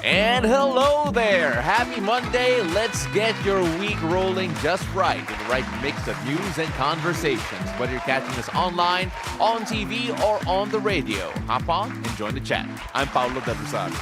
And hello there! Happy Monday! Let's get your week rolling just right with the right mix of news and conversations. Whether you're catching us online, on TV, or on the radio, hop on and join the chat. I'm Paolo de Rosario.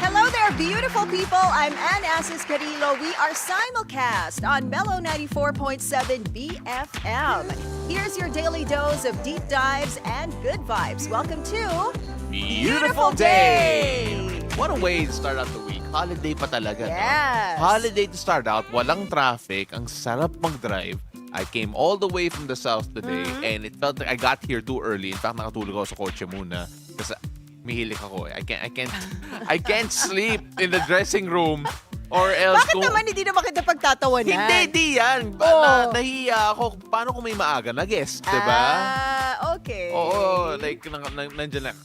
Hello there, beautiful people. I'm Asis-Carilo. We are simulcast on Mellow 94.7 BFM. Here's your daily dose of deep dives and good vibes. Welcome to Beautiful Day! What a way to start out the week. Holiday pa talaga, Yes. no? Holiday to start out, walang traffic, ang sarap mag-drive. I came all the way from the south today and it felt like I got here too early. In fact, nakatulog ako sa kotse muna kasi mihilik ako eh. I can't sleep in the dressing room or else Bakit naman hindi naman kita pagtatawanan? Hindi yan. Nahiya ako. Paano kung may maaga na guest, diba? Okay. Oo, like nandiyan lang.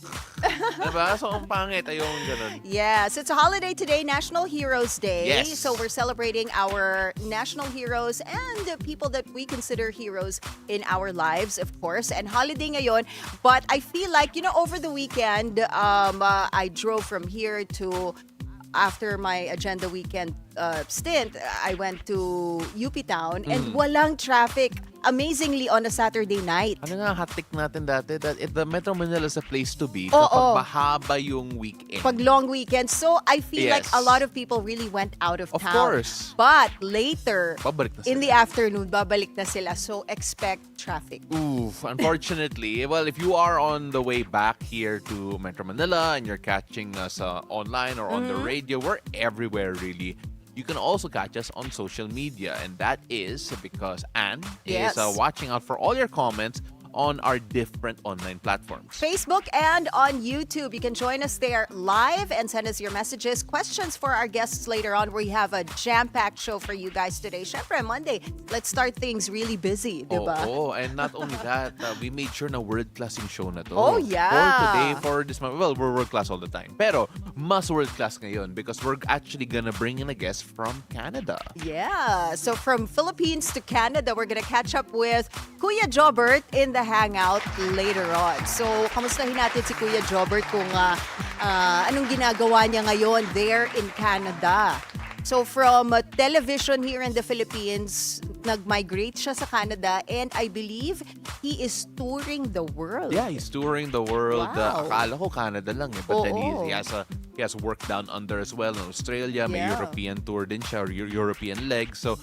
Diba? So, ang pangit. Ayun, ganun. Yes, it's a holiday today, National Heroes Day. Yes. So we're celebrating our national heroes and the people that we consider heroes in our lives, of course. And holiday ngayon. But I feel like, over the weekend, I drove from here to after my agenda weekend stint, I went to UP Town and walang traffic. Amazingly on a Saturday night. Ano nga, hatik natin dati that the Metro Manila is a place to be Oo. kapag mahaba yung weekend. Pag long weekend. So I feel like Yes. a lot of people really went out of Of town. course. But later, Babalik na in sila. the afternoon, babalik na sila. So expect traffic. Oof, unfortunately. Well, if you are on the way back here to Metro Manila and you're catching us online or on the radio, we're everywhere really. You can also catch us on social media, and that is because Anne Yes. is watching out for all your comments on our different online platforms. Facebook and on YouTube. You can join us there live and send us your messages, questions for our guests later on. We have a jam-packed show for you guys today. Syempre, Monday, let's start things really busy, diba? Oh, and not only that, we made sure na world-class yung show na to. Oh, yeah. For today, for this month. Well, we're world-class all the time. Pero, mas world-class ngayon because we're actually gonna bring in a guest from Canada. Yeah. So from Philippines to Canada, we're gonna catch up with Kuya Jobert in the Hangout later on. So, kamustahin natin si Kuya Jobert kung anong ginagawa niya ngayon there in Canada. So from television here in the Philippines, nag-migrate siya sa Canada and I believe he is touring the world. Yeah, he's touring the world. Wow. Akala ko Canada lang eh. But then Oo. he has work down under as well in Australia. May Yeah. European tour din siya or European leg. So,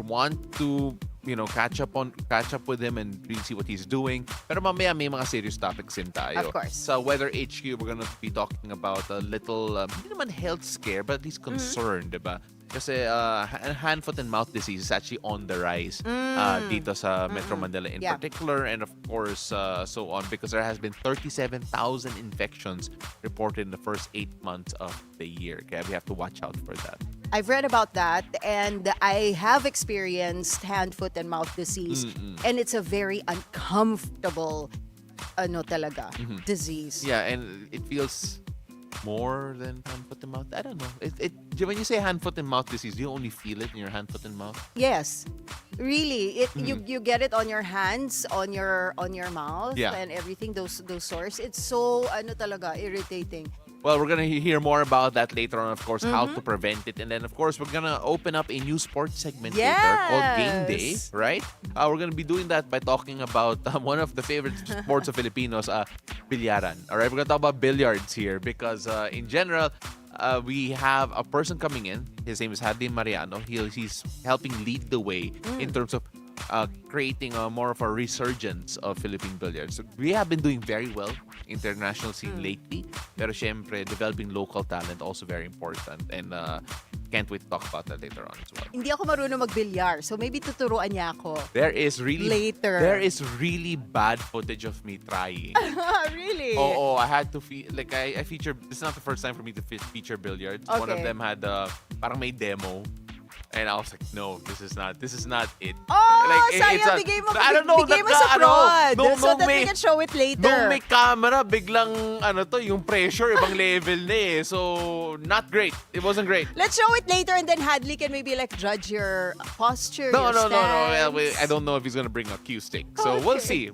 want to catch up with him and really see what he's doing. Pero mamaya may mga serious topics din tayo. Of course. Sa Weather HQ, we're gonna be talking about a little, hindi naman health scare, but at least concern, diba? Kasi hand, foot, and mouth disease is actually on the rise dito sa Metro Manila in Yeah. particular, and of course so on, because there has been 37,000 infections reported in the first 8 months of the year. Kaya we have to watch out for that. I've read about that and I have experienced hand, foot, and mouth disease. And it's a very uncomfortable disease. Yeah, and it feels more than hand, foot, and mouth. I don't know. When you say hand, foot, and mouth disease, do you only feel it in your hand, foot, and mouth? Yes. Really, you get it on your hands, on your mouth, Yeah. and everything. Those sores. It's so talaga irritating. Well, we're going to hear more about that later on, of course, how to prevent it. And then, of course, we're going to open up a new sports segment later called Game Day, Yes. right? We're going to be doing that by talking about one of the favorite sports of Filipinos, bilyaran. All right, we're going to talk about billiards here because in general, we have a person coming in. His name is Hadley Mariano. He's helping lead the way in terms of creating more of a resurgence of Philippine billiards. So we have been doing very well international scene lately. Pero syempre, developing local talent also very important. And can't wait to talk about that later on as well. Hindi ako marunong mag-bilyar, so maybe tuturuan niya ako. There is really bad footage of me trying. Really? Oh, I had to I feature. This is not the first time for me to feature billiards. One of Okay. them had parang may demo. And I was like, no, this is not it. Oh, Like, sayang, bigay mo bigay sa prod. No, so that we can show it later. Nung may camera, biglang, yung pressure, ibang level na eh. So, not great. It wasn't great. Let's show it later and then Hadley can maybe judge your posture, your No. stance. I don't know if he's gonna bring a cue stick. So we'll see.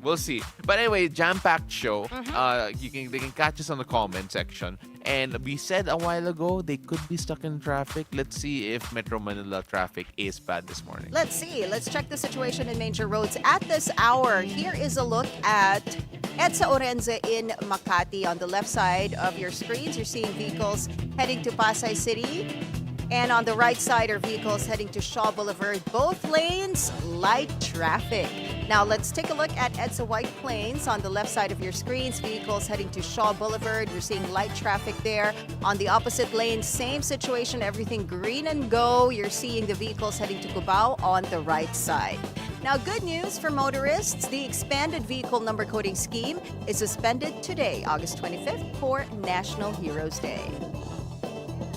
But anyway, jam-packed show. They can catch us on the comment section. And we said a while ago they could be stuck in traffic. Let's see if Metro Manila traffic is bad this morning. Let's see. Let's check the situation in major roads at this hour. Here is a look at EDSA Orense in Makati. On the left side of your screens, you're seeing vehicles heading to Pasay City. And on the right side are vehicles heading to Shaw Boulevard. Both lanes, light traffic. Now let's take a look at EDSA White Plains. On the left side of your screens, vehicles heading to Shaw Boulevard. You're seeing light traffic there. On the opposite lane, same situation, everything green and go. You're seeing the vehicles heading to Cubao on the right side. Now, good news for motorists. The expanded vehicle number coding scheme is suspended today, August 25th, for National Heroes Day.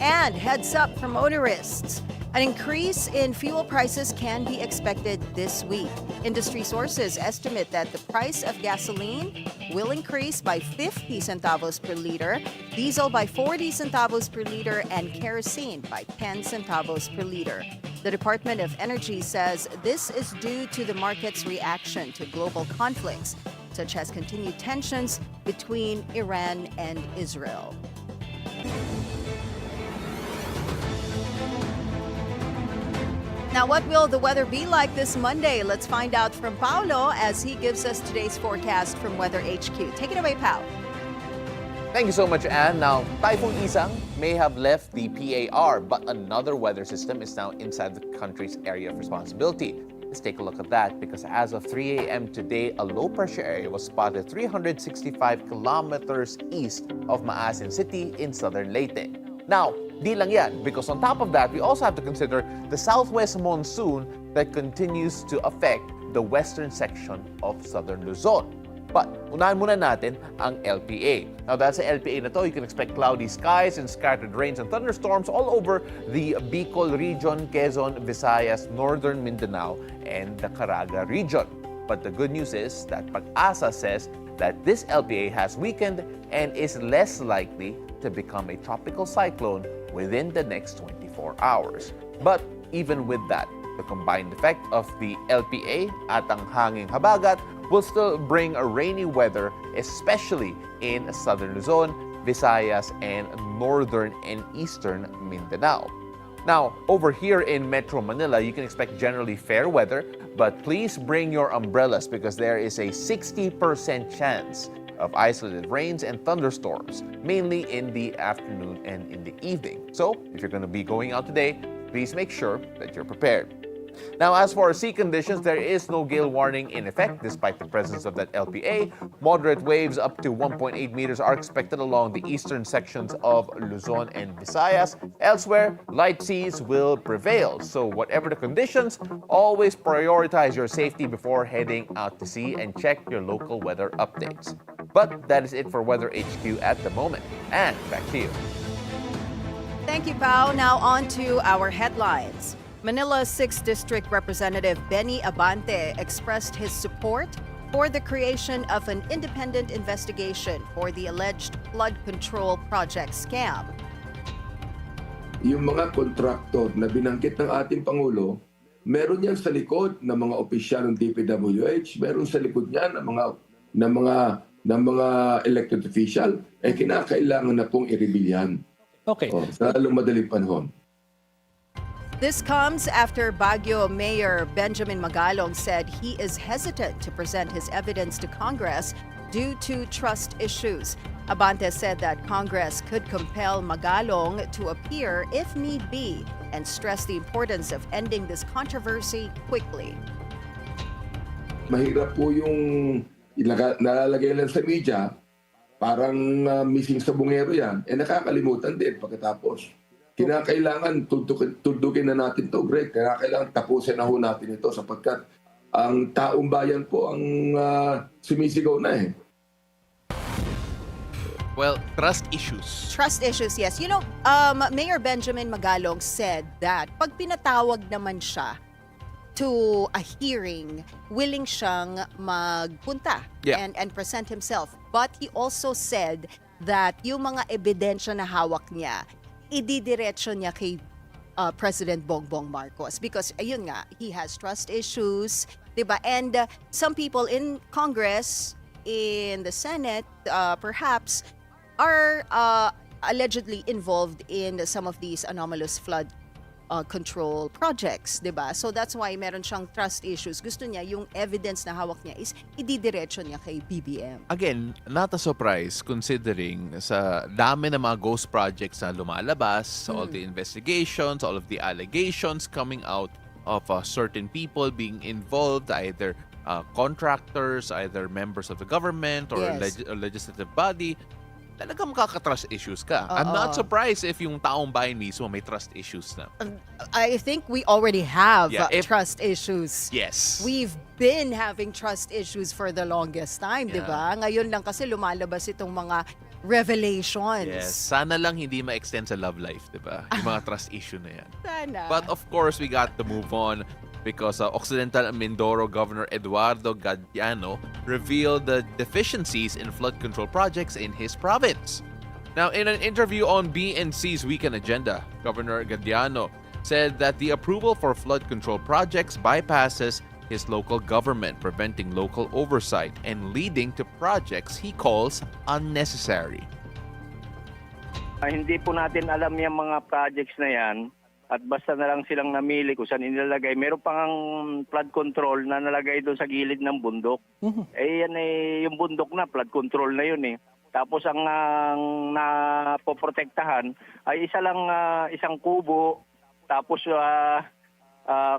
And heads up for motorists. An increase in fuel prices can be expected this week. Industry sources estimate that the price of gasoline will increase by 50 centavos per liter, diesel by 40 centavos per liter, and kerosene by 10 centavos per liter. The Department of Energy says this is due to the market's reaction to global conflicts, such as continued tensions between Iran and Israel. Now, what will the weather be like this Monday? Let's find out from Paolo as he gives us today's forecast from Weather HQ. Take it away, Pao. Thank you so much, Anne. Now, Typhoon Isang may have left the PAR, but another weather system is now inside the country's area of responsibility. Let's take a look at that because as of 3 a.m. today, a low-pressure area was spotted 365 kilometers east of Maasin City in southern Leyte. Now, di lang yan, because on top of that, we also have to consider the southwest monsoon that continues to affect the western section of southern Luzon. But unahin muna natin ang LPA. Now, dahil sa LPA na to, you can expect cloudy skies and scattered rains and thunderstorms all over the Bicol region, Quezon, Visayas, northern Mindanao, and the Caraga region. But the good news is that Pag-asa says that this LPA has weakened and is less likely to become a tropical cyclone within the next 24 hours. But even with that, the combined effect of the LPA at ang hanging habagat will still bring a rainy weather, especially in southern Luzon, Visayas, and northern and eastern Mindanao. Now, over here in Metro Manila, you can expect generally fair weather, but please bring your umbrellas because there is a 60% chance of isolated rains and thunderstorms, mainly in the afternoon and in the evening. So, if you're going to be going out today, please make sure that you're prepared. Now, as for sea conditions, there is no gale warning in effect despite the presence of that LPA. Moderate waves up to 1.8 meters are expected along the eastern sections of Luzon and Visayas. Elsewhere, light seas will prevail. So whatever the conditions, always prioritize your safety before heading out to sea and check your local weather updates. But that is it for Weather HQ at the moment. And back to you. Thank you, Pao. Now on to our headlines. Manila's 6th District Representative Benny Abante expressed his support for the creation of an independent investigation for the alleged flood control project scam. Yung mga kontraktor na binanggit ng ating Pangulo, meron yan sa likod ng mga opisyal ng DPWH, meron sa likod niyan ng mga elected official, kinakailangan na pong i-reveal yan. Okay. Sa lalong madaling panahon. This comes after Baguio Mayor Benjamin Magalong said he is hesitant to present his evidence to Congress due to trust issues. Abante said that Congress could compel Magalong to appear if need be and stressed the importance of ending this controversy quickly. Mahirap po yung nalalagay lang sa media, parang missing sa bungero yan, nakakalimutan din pagkatapos. Kinakailangan tuldugin na natin to, Greg. Kinakailangan tapusin na ho natin ito sapagkat ang taong bayan po ang sumisigaw na Well, trust issues. Trust issues, yes. You know, Mayor Benjamin Magalong said that pag pinatawag naman siya to a hearing, willing siyang magpunta and present himself. But he also said that yung mga ebidensya na hawak niya, ididiretso niya kay President Bongbong Marcos because ayun nga, he has trust issues, 'di ba? And some people in Congress, in the Senate, perhaps are allegedly involved in some of these anomalous flood control projects, 'di ba? So that's why meron siyang trust issues. Gusto niya yung evidence na hawak niya is ididiretso niya kay BBM. Again, not a surprise considering sa dami ng mga ghost projects na lumalabas, all the investigations, all of the allegations coming out of certain people being involved, either contractors, either members of the government or Yes. legislative body. Talagang makaka-trust issues ka. I'm not surprised if yung taong bayan mismo may trust issues na. I think we already have Yeah, trust issues. Yes. We've been having trust issues for the longest time, di Yeah. ba? Ngayon lang kasi lumalabas itong mga revelations. Yes. Sana lang hindi ma-extend sa love life, di ba? Yung mga trust issue na yan. Sana. But of course, we got to move on because Occidental Mindoro Governor Eduardo Gadiano revealed the deficiencies in flood control projects in his province. Now, in an interview on BNC's Weekend Agenda, Governor Gadiano said that the approval for flood control projects bypasses his local government, preventing local oversight and leading to projects he calls unnecessary. Hindi po natin alam yung mga projects na yan at basta na lang silang namili kung saan inilalagay. Meron pang flood control na nalagay doon sa gilid ng bundok. Yan yung bundok na, flood control na yun eh. Tapos ang napoprotektahan ay isang kubo, tapos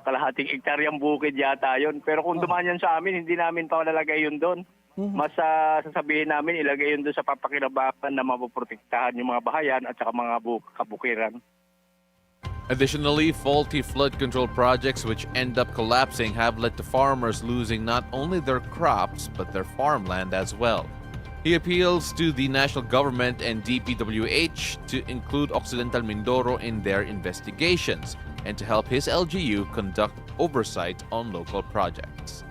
kalahating hektaryang bukid yata yun. Pero kung dumaan yan sa amin, hindi namin pa nalalagay yun doon. Mas sasabihin namin, ilagay yun doon sa papakinabangan na mapoprotektahan yung mga bahayan at saka mga kabukiran. Additionally, faulty flood control projects which end up collapsing have led to farmers losing not only their crops but their farmland as well. He appeals to the national government and DPWH to include Occidental Mindoro in their investigations and to help his LGU conduct oversight on local projects.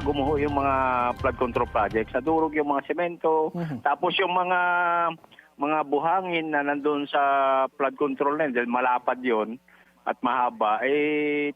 Gumuho yung mga flood control projects, nadurog yung mga semento, tapos yung mga buhangin na nandun sa flood control na dahil malapad yon at mahaba,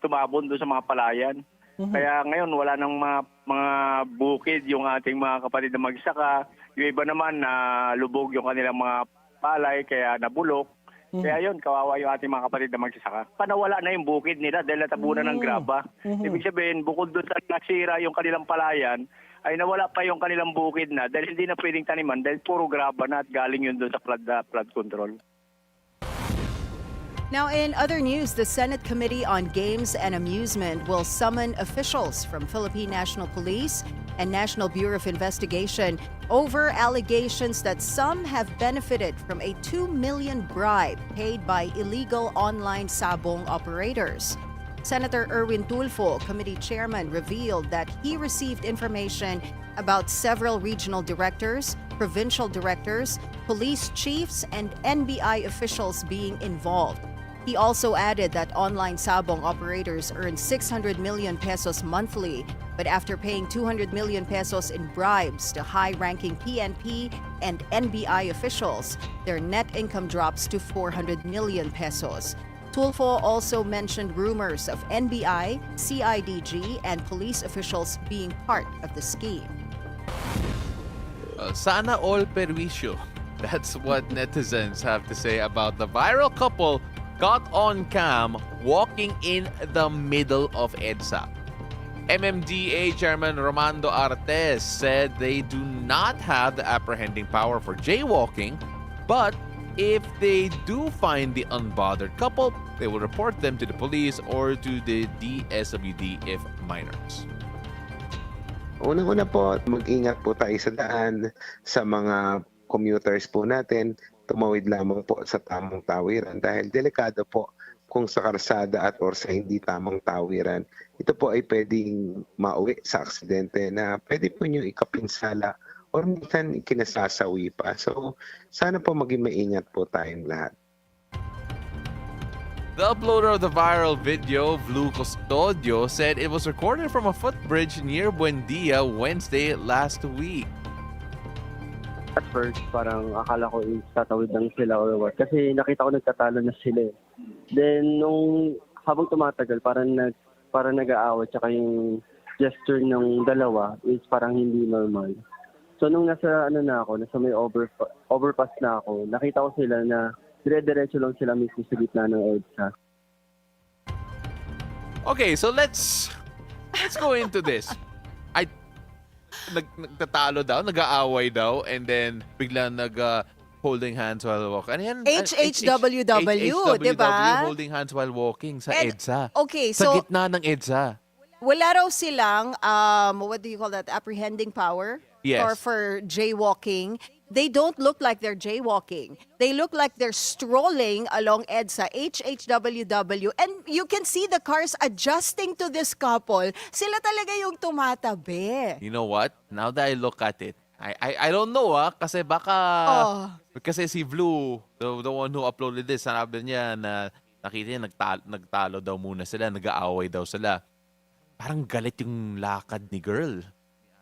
tumabon doon sa mga palayan. Kaya ngayon wala nang mga bukid yung ating mga kapatid na magsaka. Yung iba naman na lubog yung kanilang mga palay kaya nabulok. Kaya yun, kawawa yung ating mga kapatid na magsasaka. Panawala na yung bukid nila dahil natabunan ng graba. Ibig sabihin, bukod doon sa nasira yung kanilang palayan, ay nawala pa yung kanilang bukid na dahil hindi na pwedeng taniman dahil puro graba na at galing yun doon sa flood control. Now, in other news, the Senate Committee on Games and Amusement will summon officials from Philippine National Police and National Bureau of Investigation over allegations that some have benefited from a 2 million bribe paid by illegal online sabong operators. Senator Erwin Tulfo, committee chairman, revealed that he received information about several regional directors, provincial directors, police chiefs, and NBI officials being involved. He also added that online sabong operators earn 600 million pesos monthly, but after paying 200 million pesos in bribes to high-ranking PNP and NBI officials, their net income drops to 400 million pesos. Tulfo also mentioned rumors of NBI, CIDG, and police officials being part of the scheme. Sana all perwisyo. That's what netizens have to say about the viral couple caught on cam walking in the middle of EDSA. MMDA Chairman Romando Artes said they do not have the apprehending power for jaywalking, but if they do find the unbothered couple, they will report them to the police or to the DSWD if minors. Unang-una po, mag-ingat po tayo sa daan, sa mga commuters po natin, tumawid lamang po sa tamang tawiran dahil delikado po kung sa karsada at or sa hindi tamang tawiran. Ito po ay pwedeng mauwi sa aksidente na pwede po nyo ikapinsala or minsan kinasasawi pa. So, sana po maging maingat po tayong lahat. The uploader of the viral video, Blue Custodio, said it was recorded from a footbridge near Buendia Wednesday last week. At first, parang akala ko tatawid lang sila or what. Kasi nakita ko nagtatalo na sila. Then, nung habang tumatagal, parang nag-aawat. Tsaka yung gesture ng dalawa is parang hindi normal. So nung nasa nasa may overpass na ako, nakita ko sila na dire-diretso lang sila mismo sa gitna ng EDSA. Okay, so let's go into this. Nagtatalo daw, nag-aaway daw, and then biglang holding hands while walking. Ano yan? HHWW, di ba? Holding hands while walking sa And- EDSA. Okay, Sa so gitna ng EDSA. wala raw silang, what do you call that, apprehending power? Yes. Or for jaywalking. They don't look like they're jaywalking. They look like they're strolling along EDSA, HHWW. And you can see the cars adjusting to this couple. Sila talaga yung tumatabi. You know what? Now that I look at it, I don't know kasi baka kasi si Blue, the one who uploaded this, sanabi niya na nakita niya nagtalo daw muna sila, nag-aaway daw sila. Parang galit yung lakad ni girl,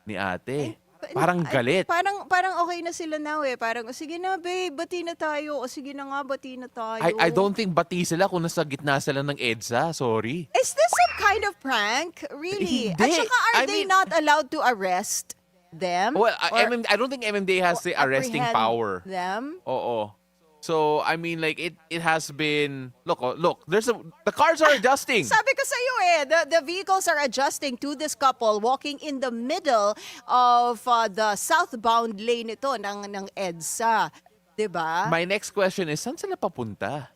ni ate. Parang galit. Parang okay na sila now eh. Parang, o sige na babe, bati na tayo. O sige na nga, bati na tayo. I don't think bati sila kung nasa gitna sila ng EDSA. Sorry. Is this some kind of prank? Really? Hindi. At saka are I they mean- not allowed to arrest them? Well, Or I don't think MMDA has the arresting apprehend power. them? Oo. So, I mean, like, it has been... Look, the cars are adjusting. Sabi ko sa'yo eh, the vehicles are adjusting to this couple walking in the middle of the southbound lane ito ng EDSA. Diba? My next question is, saan sila papunta?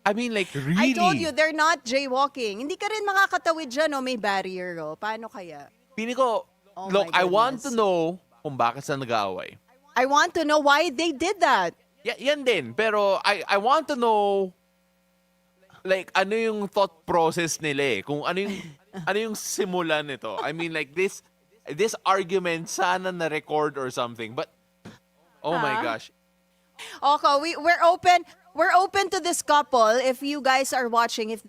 I mean, like, really? I told you, they're not jaywalking. Hindi ka rin makakatawid dyan, o may barrier. O. Paano kaya? Pili ko, Oh look, my I want to goodness. know kung bakit sila nag-aaway. I want to know why they did that. Yan din. Pero I want to know, like, ano yung thought process nila eh. Kung ano yung simulan nito. I mean, like, this argument sana na-record or something. But, oh my gosh. Okay, we're open to this couple. If you guys are watching, if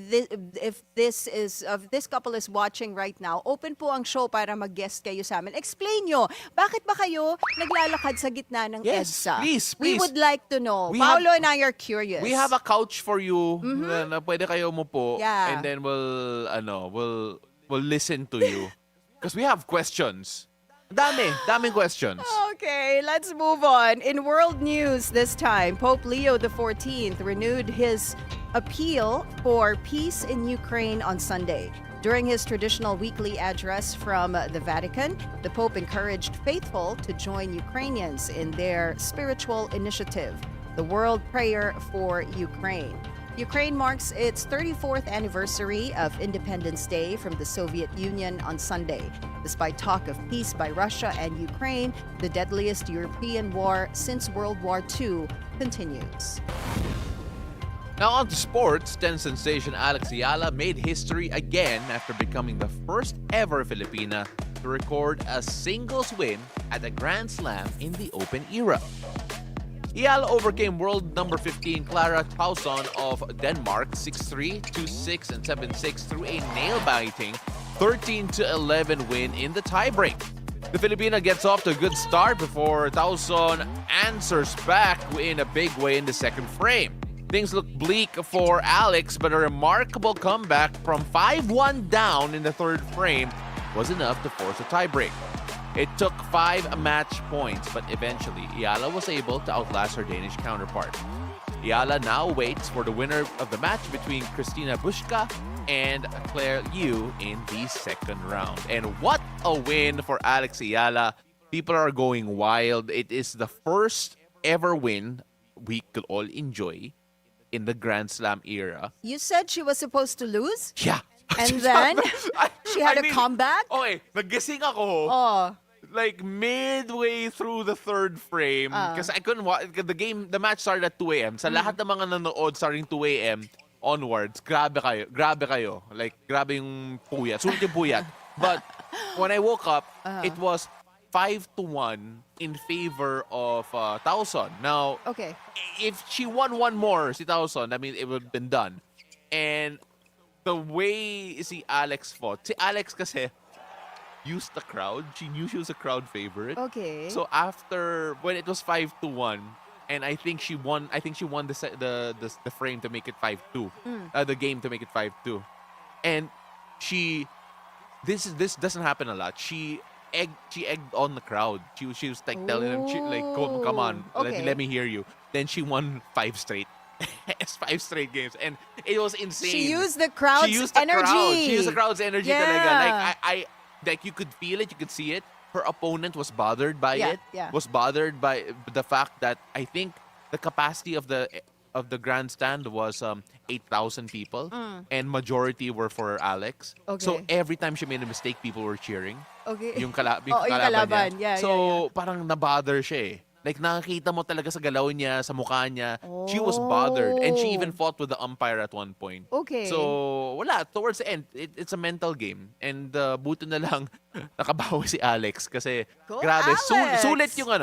this couple is watching right now, open po ang show para mag-guest kayo sa amin. Explain nyo, bakit ba kayo naglalakad sa gitna ng Yes, EDSA? please. We would like to know. We Paolo have- and I are curious. We have a couch for you na pwede kayo umupo. Yeah. And then we'll listen to you. Because we have questions. Daming questions. Okay, let's move on. In world news this time, Pope Leo XIV renewed his appeal for peace in Ukraine on Sunday. During his traditional weekly address from the Vatican, the Pope encouraged faithful to join Ukrainians in their spiritual initiative, the World Prayer for Ukraine. Ukraine marks its 34th anniversary of Independence Day from the Soviet Union on Sunday. Despite talk of peace by Russia and Ukraine, the deadliest European war since World War II continues. Now on to sports. Tennis sensation Alex Ayala made history again after becoming the first ever Filipina to record a singles win at a Grand Slam in the Open era. Ayala overcame world number 15 Clara Tauson of Denmark 6-3, 2-6, and 7-6 through a nail-biting 13-11 win in the tiebreak. The Filipina gets off to a good start before Tauson answers back in a big way in the second frame. Things look bleak for Alex, but a remarkable comeback from 5-1 down in the third frame was enough to force a tiebreak. It took 5 match points, but eventually, Ayala was able to outlast her Danish counterpart. Ayala now waits for the winner of the match between Kristina Bushka and Claire Yu in the second round. And what a win for Alex Ayala. People are going wild. It is the first ever win we could all enjoy in the Grand Slam era. You said she was supposed to lose? Yeah. And then, she had a comeback? Okay, nagising ako. Oh. Like midway through the third frame kasi I couldn't watch the match started at 2 a.m. Sa lahat ng mga nanood starting 2 a.m. onwards, grabe kayo. Like grabe yung puyat. Sulit yung puyat. But when I woke up, it was 5-1 in favor of Tauson. Now, Okay. if she won one more, si Tauson, I mean, it would have been done. And the way si Alex fought, si Alex kasi used the crowd. She knew she was a crowd favorite. Okay. So after when it was 5-1, and I think she won. I think she won the frame to make it 5-2. The game to make it 5-2. And this doesn't happen a lot. She egged on the crowd. She was like telling them, like, come on, Okay. let me hear you. Then she won 5 straight. 5 straight games, and it was insane. She used the crowd's She used the energy. crowd. She used the crowd's energy Yeah. talaga. Like I like you could feel it, you could see it. Her opponent was bothered by Yeah, it. yeah. Was bothered by the fact that I think the capacity of the grandstand was 8,000 people, and majority were for Alex. So Okay. every time she made a mistake, people were cheering. Okay. Yung Oo, yung kalaban. niya. Yeah, So yeah. parang nabother siya eh. Like nakakita mo talaga sa galaw niya, sa mukha niya. She was bothered, and she even fought with the umpire at one point. Okay. So wala, towards the end, it's a mental game. And buto na lang nakabawi si Alex kasi Go, grabe, Alex!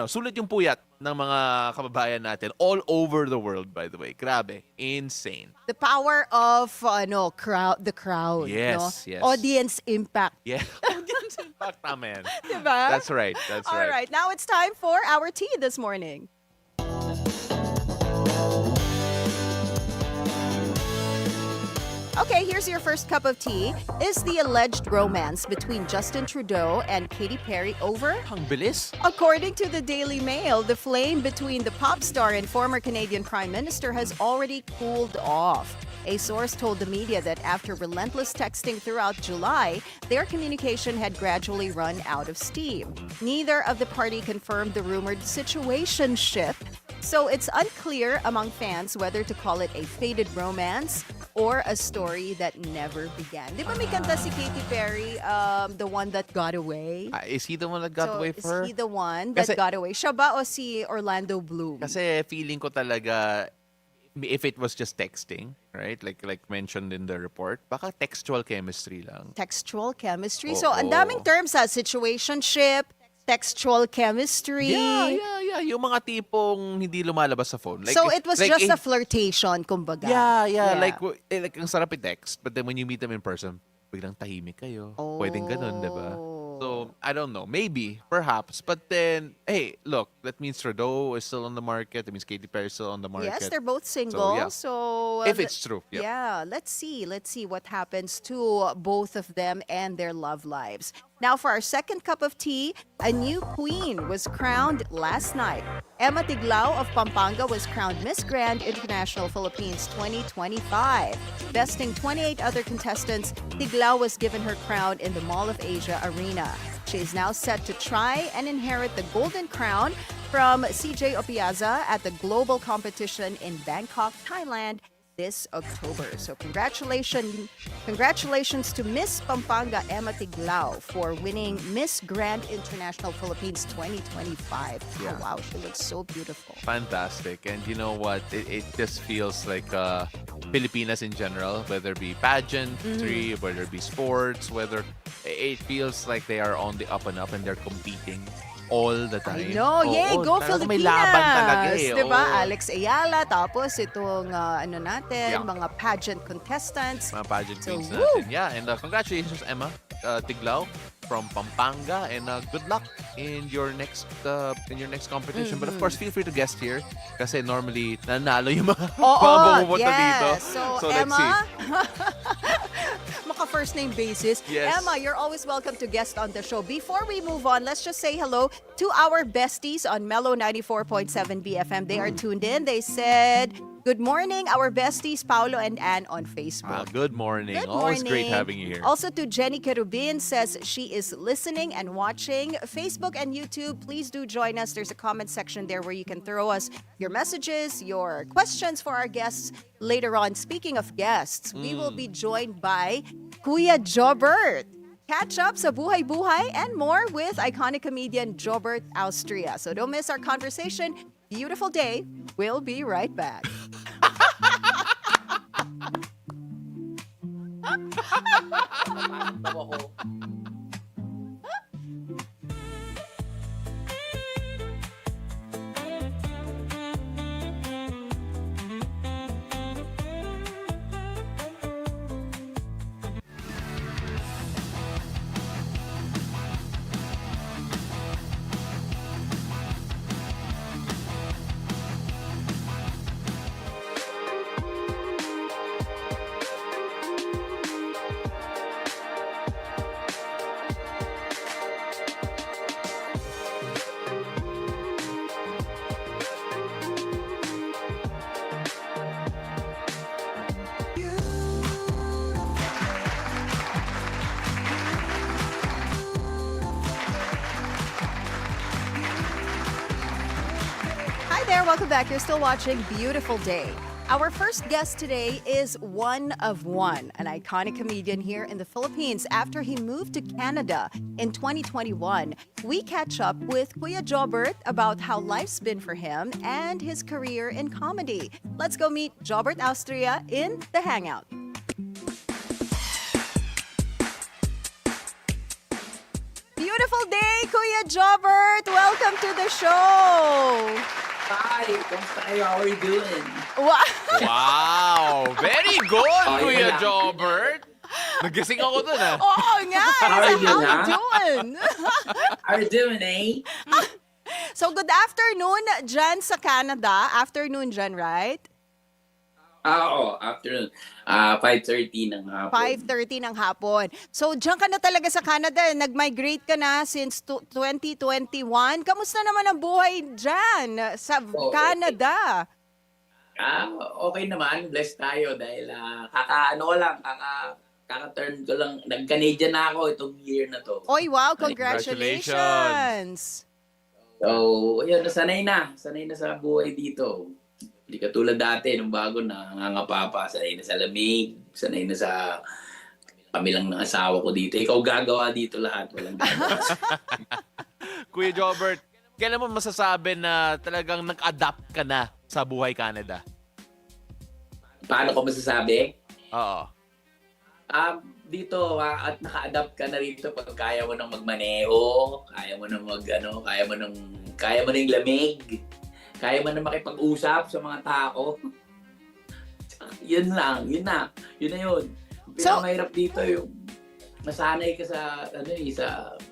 sulit yung puyat ng mga kababayan natin all over the world, by the way. Grabe, insane. The power of the crowd. Yes, no? yes. Audience impact. Yeah. Audience impact naman. Diba? That's right. All right. Now it's time for our tea this morning. Okay, here's your first cup of tea. Is the alleged romance between Justin Trudeau and Katy Perry over? Ang bilis. According to the Daily Mail, the flame between the pop star and former Canadian Prime Minister has already cooled off. A source told the media that after relentless texting throughout July, their communication had gradually run out of steam. Neither of the party confirmed the rumored situationship, so it's unclear among fans whether to call it a faded romance or a story that never began. Di ba may kanta si Katy Perry, the one that got away? Is he the one that got So, away for her? is he the one that Kasi- got away? Siya ba o si Orlando Bloom? Kasi feeling ko talaga, if it was just texting, right? Like mentioned in the report, baka textual chemistry lang. Textual chemistry. Oo. So, ang daming terms situationship, textual chemistry. Yeah. Yung mga tipong hindi lumalabas sa phone. So, it was like just a flirtation, kumbaga. Yeah. Like ang sarap i-text, but then when you meet them in person, biglang tahimik kayo. Pwedeng ganun, di ba? So, I don't know. Maybe, perhaps. But then, hey, look, that means Trudeau is still on the market. That means Katy Perry is still on the market. Yes, they're both single. yeah. So, If it's true. Yep. Yeah, let's see what happens to both of them and their love lives. Now, for our second cup of tea, a new queen was crowned last night. Emma Tiglao of Pampanga was crowned Miss Grand International Philippines 2025. Besting 28 other contestants, Tiglao was given her crown in the Mall of Asia Arena. She is now set to try and inherit the golden crown from CJ Opiaza at the global competition in Bangkok, Thailand this October. So congratulations to Miss Pampanga Emma Tiglao for winning Miss Grand International Philippines 2025. Yeah. Oh, wow, she looks so beautiful. Fantastic. And you know what? It just feels like Filipinas in general, whether it be pageantry, whether it be sports, whether it feels like they are on the up and up and they're competing all the time. I know, yay, go talagang Filipinas! May laban talaga eh. Diba? Oo. Alex Ayala, tapos itong Yeah. mga pageant contestants. Mga pageant So, queens woo! natin. Yeah, and congratulations, Emma Tiglao from Pampanga, and good luck in your next competition. But of course, feel free to guest here kasi normally nanalo yung mga pumupunta dito. So, let's see. Emma, maka first name basis. Yes. Emma, you're always welcome to guest on the show. Before we move on, let's just say hello to our besties on Mellow 94.7 BFM. They are tuned in. They said, good morning, our besties, Paolo and Ann on Facebook. Good morning. Good Always great morning. having you here. Also to Jenny Kerubin, says she is listening and watching Facebook and YouTube. Please do join us. There's a comment section there where you can throw us your messages, your questions for our guests later on. Speaking of guests, we will be joined by Kuya Jobert. Catch up sa buhay-buhay and more with iconic comedian Jobert Austria. So don't miss our conversation. Beautiful day. We'll be right back. there, welcome back. You're still watching Beautiful Day. Our first guest today is one of one, an iconic comedian here in the Philippines after he moved to Canada in 2021. We catch up with Kuya Jobert about how life's been for him and his career in comedy. Let's go meet Jobert Austria in the Hangout. Beautiful day, Kuya Jobert! Welcome to the show! Hi, kamusta kayo? How are you doing? Wow! Wow! Very good, Oh, Kuya yeah. Jobert! Nagising ako dun, ah. Oo nga! How are you, How you ha? doing? How are you doing, eh? So, good afternoon dyan sa Canada. Afternoon dyan, right? Oo, afternoon. 5:30 ng hapon. 5:30 ng hapon. So, dyan ka na talaga sa Canada. Nag-migrate ka na since 2021. Kamusta naman ang buhay dyan sa Oo. Canada? Okay naman. Blessed tayo dahil kaka-turn ko lang. Nag-Canadian na ako itong year na to. Oy, wow! Congratulations. Congratulations! So, ayun, sanay na sa buhay dito. Hindi katulad dati, nung bago na nangangapa, sanay na sa lamig, sanay na sa kami lang ng asawa ko dito. Ikaw gagawa dito lahat, walang gagawa. Kuya Jobert, kailan mo masasabi na talagang nag-adapt ka na sa buhay Canada? Paano ko masasabi? Oo. Dito, at naka-adapt ka na rito pag kaya mo nang magmaneho, kaya mo nang kaya mo nang lamig, kaya mo nang makipag-usap sa mga tao. Yun lang, yun na yun. Pinakamahirap dito yung masanay ka sa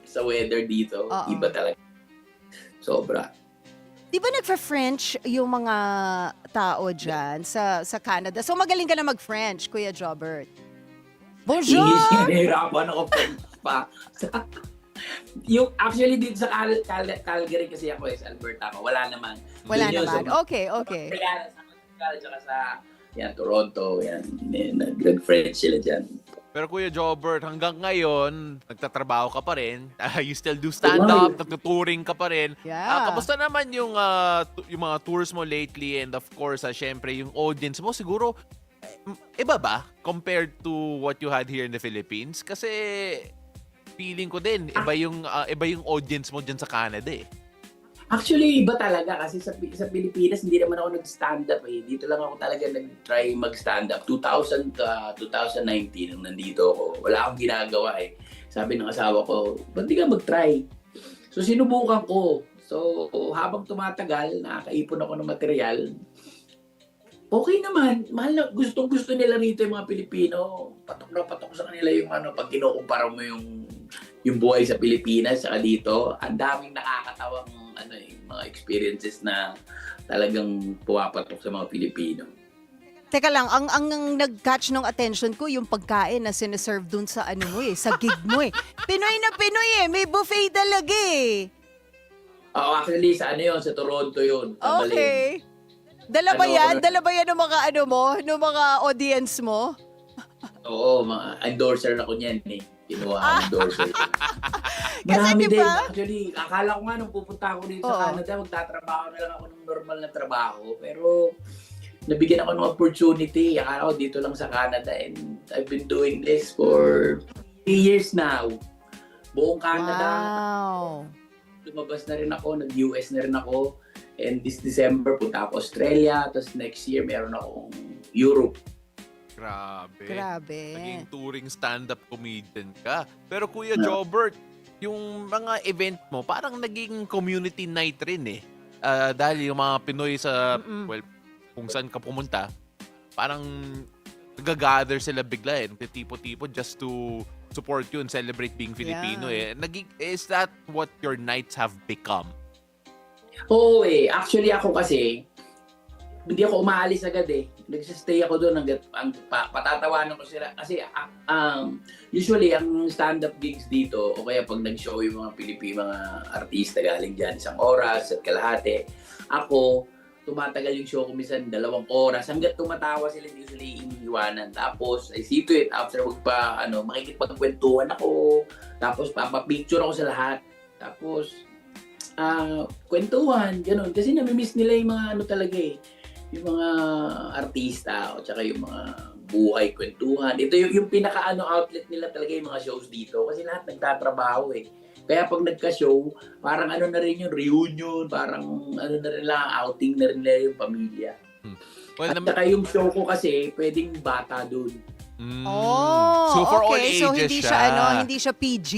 sa weather dito. Oo. Iba talaga. Sobra. Di ba nagfa-French yung mga tao dyan sa Canada? So, magaling ka na mag-French, Kuya Jobert. Bonjour! Nahirapan ako pa. Yung actually dito sa Calgary kasi ako sa Alberta ako, wala naman. Wala Yun yun, naman. sa- Okay, okay. Kaya sa Montreal, tsaka sa Toronto, nag-French sila dyan. Pero Kuya Jobert, hanggang ngayon, nagtatrabaho ka pa rin. You still do stand-up, nagtutouring ka pa rin. Yeah. Kamusta naman yung mga tours mo lately? And of course, syempre, yung audience mo siguro, iba ba compared to what you had here in the Philippines? Kasi feeling ko din, iba yung audience mo dyan sa Canada eh. Actually, iba talaga kasi sa Pilipinas, hindi naman ako nag-stand-up eh. Dito lang ako talaga nag-try mag-stand-up. 2019, nung nandito ako, wala akong ginagawa eh. Sabi ng asawa ko, ba't di ka mag-try? So, sinubukan ko. So, habang tumatagal, nakakaipon ako ng material. Okay naman. Mahal na, gustong-gusto nila rito yung mga Pilipino. Patok na patok sa kanila yung pag kinukumpara mo yung buhay sa Pilipinas saka dito, ang daming nakakatawang mga experiences na talagang puwapatok sa mga Pilipino. Teka lang, ang nag-catch ng attention ko yung pagkain na sinaserve dun sa sa gig mo eh. Pinoy na Pinoy eh, may buffet talaga eh. Actually, sa sa Toronto yun. Sa Balin. Okay. Dala ba yan? Dala ba yan ng mga ng mga audience mo? Oo, mga endorser ako niyan eh. Kinuha ang endorser. Kasi Marami din. diba? Actually, akala ko nga nung pupunta ako dito Oo. sa Canada, magtatrabaho na lang ako ng normal na trabaho. Pero nabigyan ako ng opportunity. Akala ko dito lang sa Canada and I've been doing this for 3 years now. Buong Canada. Wow. Lumabas na rin ako, nag-US na rin ako. And this December, punta ako Australia. Tapos next year, meron akong Europe. Grabe. Grabe. Naging touring stand-up comedian ka. Pero Kuya Jobert, yung mga event mo, parang naging community night rin eh. Dahil yung mga Pinoy well, kung saan ka pumunta, parang nag-gather sila bigla eh. Tipo-tipo just to support you and celebrate being Filipino eh. Is that what your nights have become? Oo actually ako kasi, hindi ako umaalis agad eh. Nagsistay ako doon hanggat patatawanan ko sila. Kasi usually ang stand-up gigs dito, o kaya pag nag-show yung mga Pilipino, mga artista galing dyan, 1 oras at kalahati. Ako, tumatagal yung show ko minsan 2 oras. Hanggat tumatawa sila, hindi sila iniiwanan. Tapos, I see to it, after makikipagkwentuhan ako. Tapos, papapicture ako sa lahat. Tapos, kwentuhan, ganun. Kasi namimiss nila yung mga ano talaga eh, yung mga artista o tsaka yung mga buhay, kwentuhan. Ito yung pinaka-ano outlet nila talaga yung mga shows dito kasi lahat nagtatrabaho eh. Kaya pag nagka-show, parang ano na rin yung reunion, parang ano na rin lang, outing na rin nila yung pamilya. Well, At saka yung show ko kasi, pwedeng bata dun. Oh, So for all okay. So ages hindi siya. siya ano, hindi siya PG.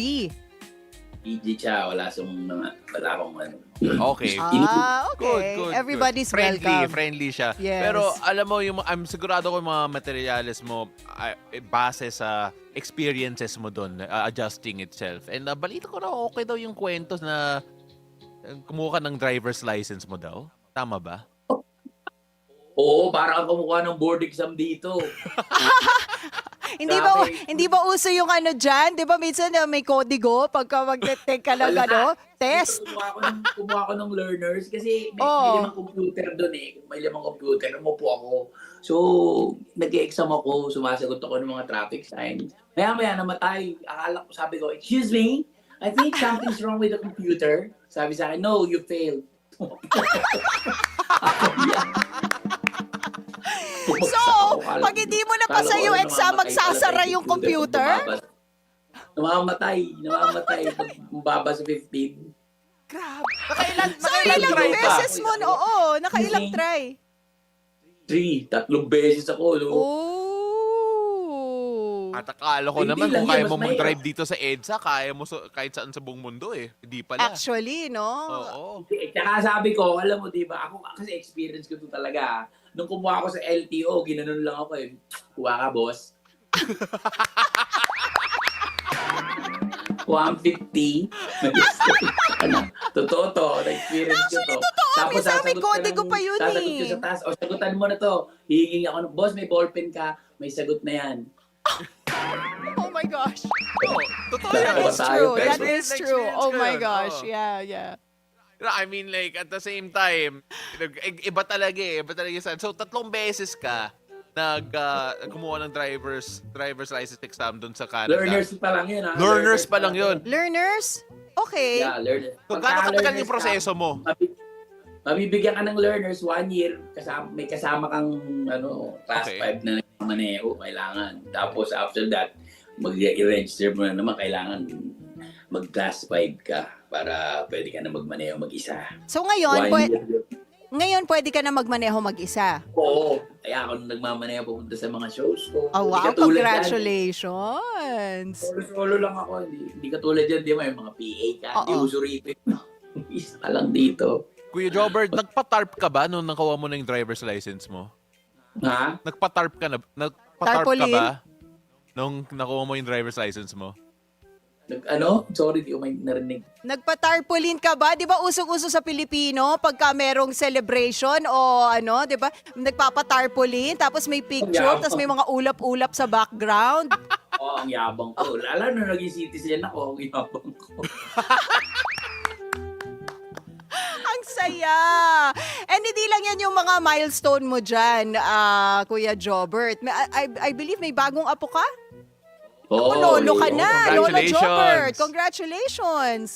PG siya, wala akong ano. Okay. Okay. Good. Everybody's Friendly, welcome. friendly siya. Yes. Pero alam mo, I'm sigurado ko yung mga materials mo base sa experiences mo doon, adjusting itself. And balita ko na okay daw yung kwento na kumuha ka ng driver's license mo daw. Tama ba? Oo, parang kumukuha ng board exam dito. Hindi ba uso yung ano diyan? 'Di ba minsan may kodigo pagka mag-take ka ng ano, test? Kumuha ko ng learners kasi may limang computer doon eh. May limang computer, umupo ako. So, nag-exam ako, sumasagot ako ng mga traffic signs. Maya-maya namatay. Akala ko, sabi ko, excuse me, I think something's wrong with the computer. Sabi sa akin, no, you failed. So, pag hindi mo napasa yung exam, magsasara yung computer? Namamatay pag baba sa 15. Grabe. So, ilang beses mo? Oo, nakailang try? 3 beses ako. No? Oh. At akala ko Hindi naman lang kung kaya yan, mo mas mag-drive dito sa EDSA, kaya mo kahit saan sa buong mundo eh. Hindi pala. Actually, no? Oo. Tsaka sabi ko, alam mo, di ba, ako kasi experience ko ito talaga. Nung kumuha ako sa LTO, ginanon lang ako eh. Kuha ka, boss. 150. Ano? Totoo to. Na-experience ko to. Tapos may kodigo pa yun eh. Sasagot ko sa taas. O, sagutan mo na to. Hihingin ako, boss, may ballpen ka. May sagot na yan. Oh my gosh. Totoo That yan. is true. That Experience is true. ko Oh my yun. gosh. Oo. Yeah. I mean, like, at the same time, iba talaga eh. Iba talaga sa... So, 3 beses ka kumuha ng driver's license exam doon sa Canada. Learners pa lang yun. Ha? Learners pa lang yun. Learners? Okay. Yeah, learners. So, gaano katagal yung proseso mo? Mabibigyan ka ng learners 1 year. May kasama kang class Okay. 5 na maneho. Kailangan. Tapos after that, mag-register mo na naman. Kailangan mag-class 5 ka para pwede ka na magmaneho mag-isa. So ngayon, 1 year. ngayon pwede ka na magmaneho mag-isa. Oo. Kaya ako nagmamaneho pupunta sa mga shows ko. Oh, wow. Hindi katulad Congratulations. yan. Solo lang ako. Hindi katulad yan. Di ba? Yung mga PA ka. Hindi Oo. uso rito. Isa ka lang dito. Kuya Jobert, nagpa-tarp ka ba nung nakuha mo na yung driver's license mo? Ha? Nagpa-tarp ka ba Tarpaulin? nung nakuha mo yung driver's license mo? Sorry, di ko may narinig. Nagpa-tarpaulin ka ba? 'Di ba usong-uso sa Pilipino pagka merong celebration o di ba? Nagpapa-tarpaulin tapos may picture, Yabang. tapos may mga ulap-ulap sa background. Oo, ang yabang ko. Lalo na naging citizen ako, ang yabang ko. Ang saya! And hindi lang yan yung mga milestone mo dyan, Kuya Jobert. I believe may bagong apo ka? Oo, Lolo ka na! Lola Congratulations. Jobert! Congratulations!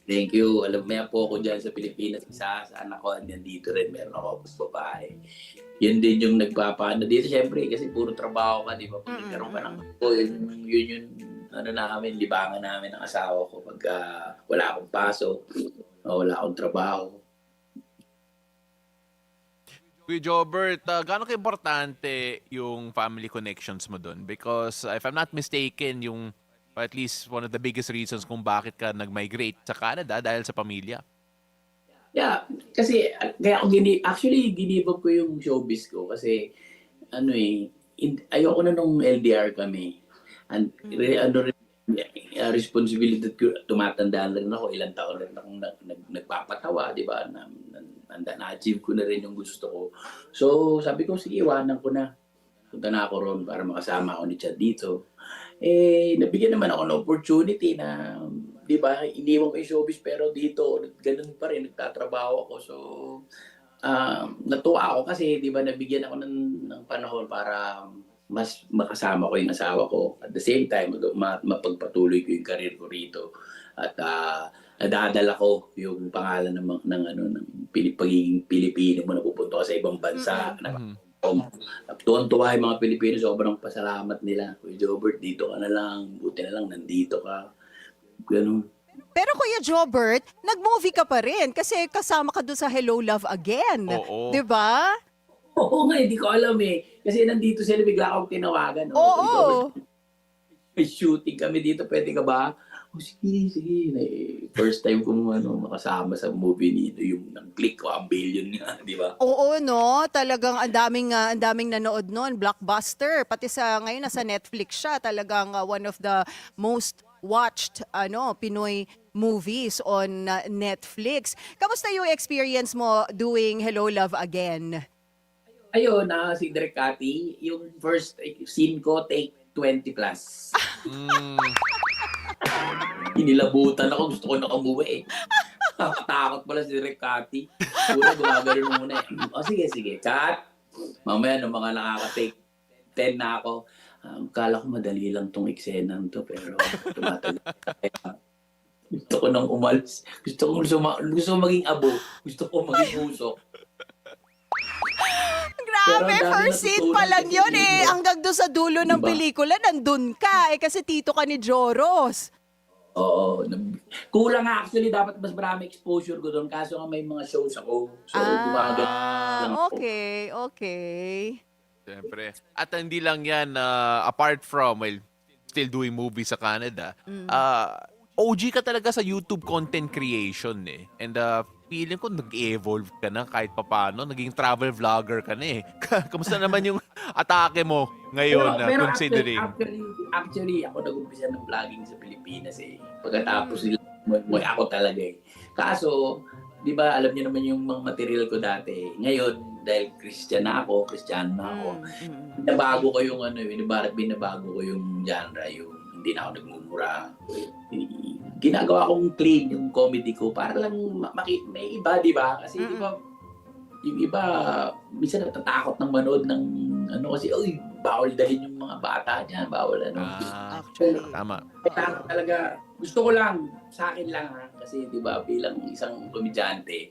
Thank you. Alam, may apo ko dyan sa Pilipinas. Isa sa anak ko, andyan dito rin. Meron ako babae. Yun din yung nagpapaano dito. Siyempre, kasi puro trabaho ka, di ba? Pag nagkaroon ka ng apo, yun yung namin, libangan namin ng asawa ko pagka wala akong pasok o wala akong trabaho. Kuya Jobert, gaano ka-importante yung family connections mo doon? Because if I'm not mistaken, or at least one of the biggest reasons kung bakit ka nag-migrate sa Canada dahil sa pamilya. Yeah, kasi kaya ako give up ko yung showbiz ko kasi ayoko na nung LDR kami. And responsibility ko, tumatanda rin ako, ilang taon rin akong nagpapatawa, di ba? Na-achieve ko na rin yung gusto ko. So, sabi ko, sige, iwanan ko na. Punta na ako ron para makasama ako ni Chad dito. Nabigyan naman ako ng opportunity na, di ba, iniwan ko yung showbiz, pero dito, ganun pa rin, nagtatrabaho ako. So, natuwa ako kasi, di ba, nabigyan ako ng panahon para mas makasama ko yung asawa ko. At the same time, mapagpatuloy ko yung career ko rito. At nadadala ko yung pangalan ng pagiging Pilipino mo na pupunta ka sa ibang bansa. Tuwan-tuwa yung mga Pilipino, sobrang pasalamat nila. Kuya Jobert, dito ka na lang, buti na lang, nandito ka. Ganun. Pero Kuya Jobert, nag-movie ka pa rin kasi kasama ka doon sa Hello Love Again. Oo. 'Di ba? Oo nga, hindi ko alam eh. Kasi nandito sila, bigla akong tinawagan. Oo. Kuya Jobert, may shooting kami dito, pwede ka ba? Sige. First time kong makasama sa movie nito, yung nag-click ko, 1 billion nga, di ba? Oo, no? Talagang ang daming nanood noon, blockbuster. Pati sa ngayon nasa Netflix siya, talagang one of the most watched Pinoy movies on Netflix. Kamusta yung experience mo doing Hello Love Again? Ayun, si Direk Cathy, yung first scene ko, take 20 plus. Inilabutan ako, gusto ko na umuwi eh. Takot pala si Direk Cathy. Una, gumagano muna eh. Sige, cut. Mamaya, nung mga nakaka-take 10 na ako, kala ko madali lang tong eksenang to, pero tumatagal. Gusto ko nang umalis. Gusto ko maging abo. Gusto ko maging usok. Grabe, first scene pa lang yun eh. Hanggang doon sa dulo ng pelikula, nandun ka. Kasi tito ka ni Joros. Oo. Kulang nga actually, dapat mas marami exposure ko doon. Kaso nga may mga shows ako. So, gumagano lang ako. Okay. Siyempre. At hindi lang yan, apart from, still doing movies sa Canada, OG ka talaga sa YouTube content creation eh. And feeling ko nag-evolve ka na kahit papano. Naging travel vlogger ka na eh. Kamusta naman yung atake mo ngayon, pero considering? Actually, ako nag-umpisa ng vlogging sa Pilipinas eh. Pagkatapos nila, ako talaga eh. Kaso, di ba, alam niyo naman yung mga material ko dati. Ngayon, dahil Kristiyano na ako, binabago ko yung binabago ko yung genre, yung hindi na ako nagmumura. Ginagawa kong clean yung comedy ko para lang may iba, di ba? Kasi di ba, yung iba, minsan natatakot ng manood ng kasi, bawal dalhin yung mga bata dyan, bawal Actually. Tama. Kailangan talaga, gusto ko lang, sa akin lang kasi di ba, bilang isang komedyante,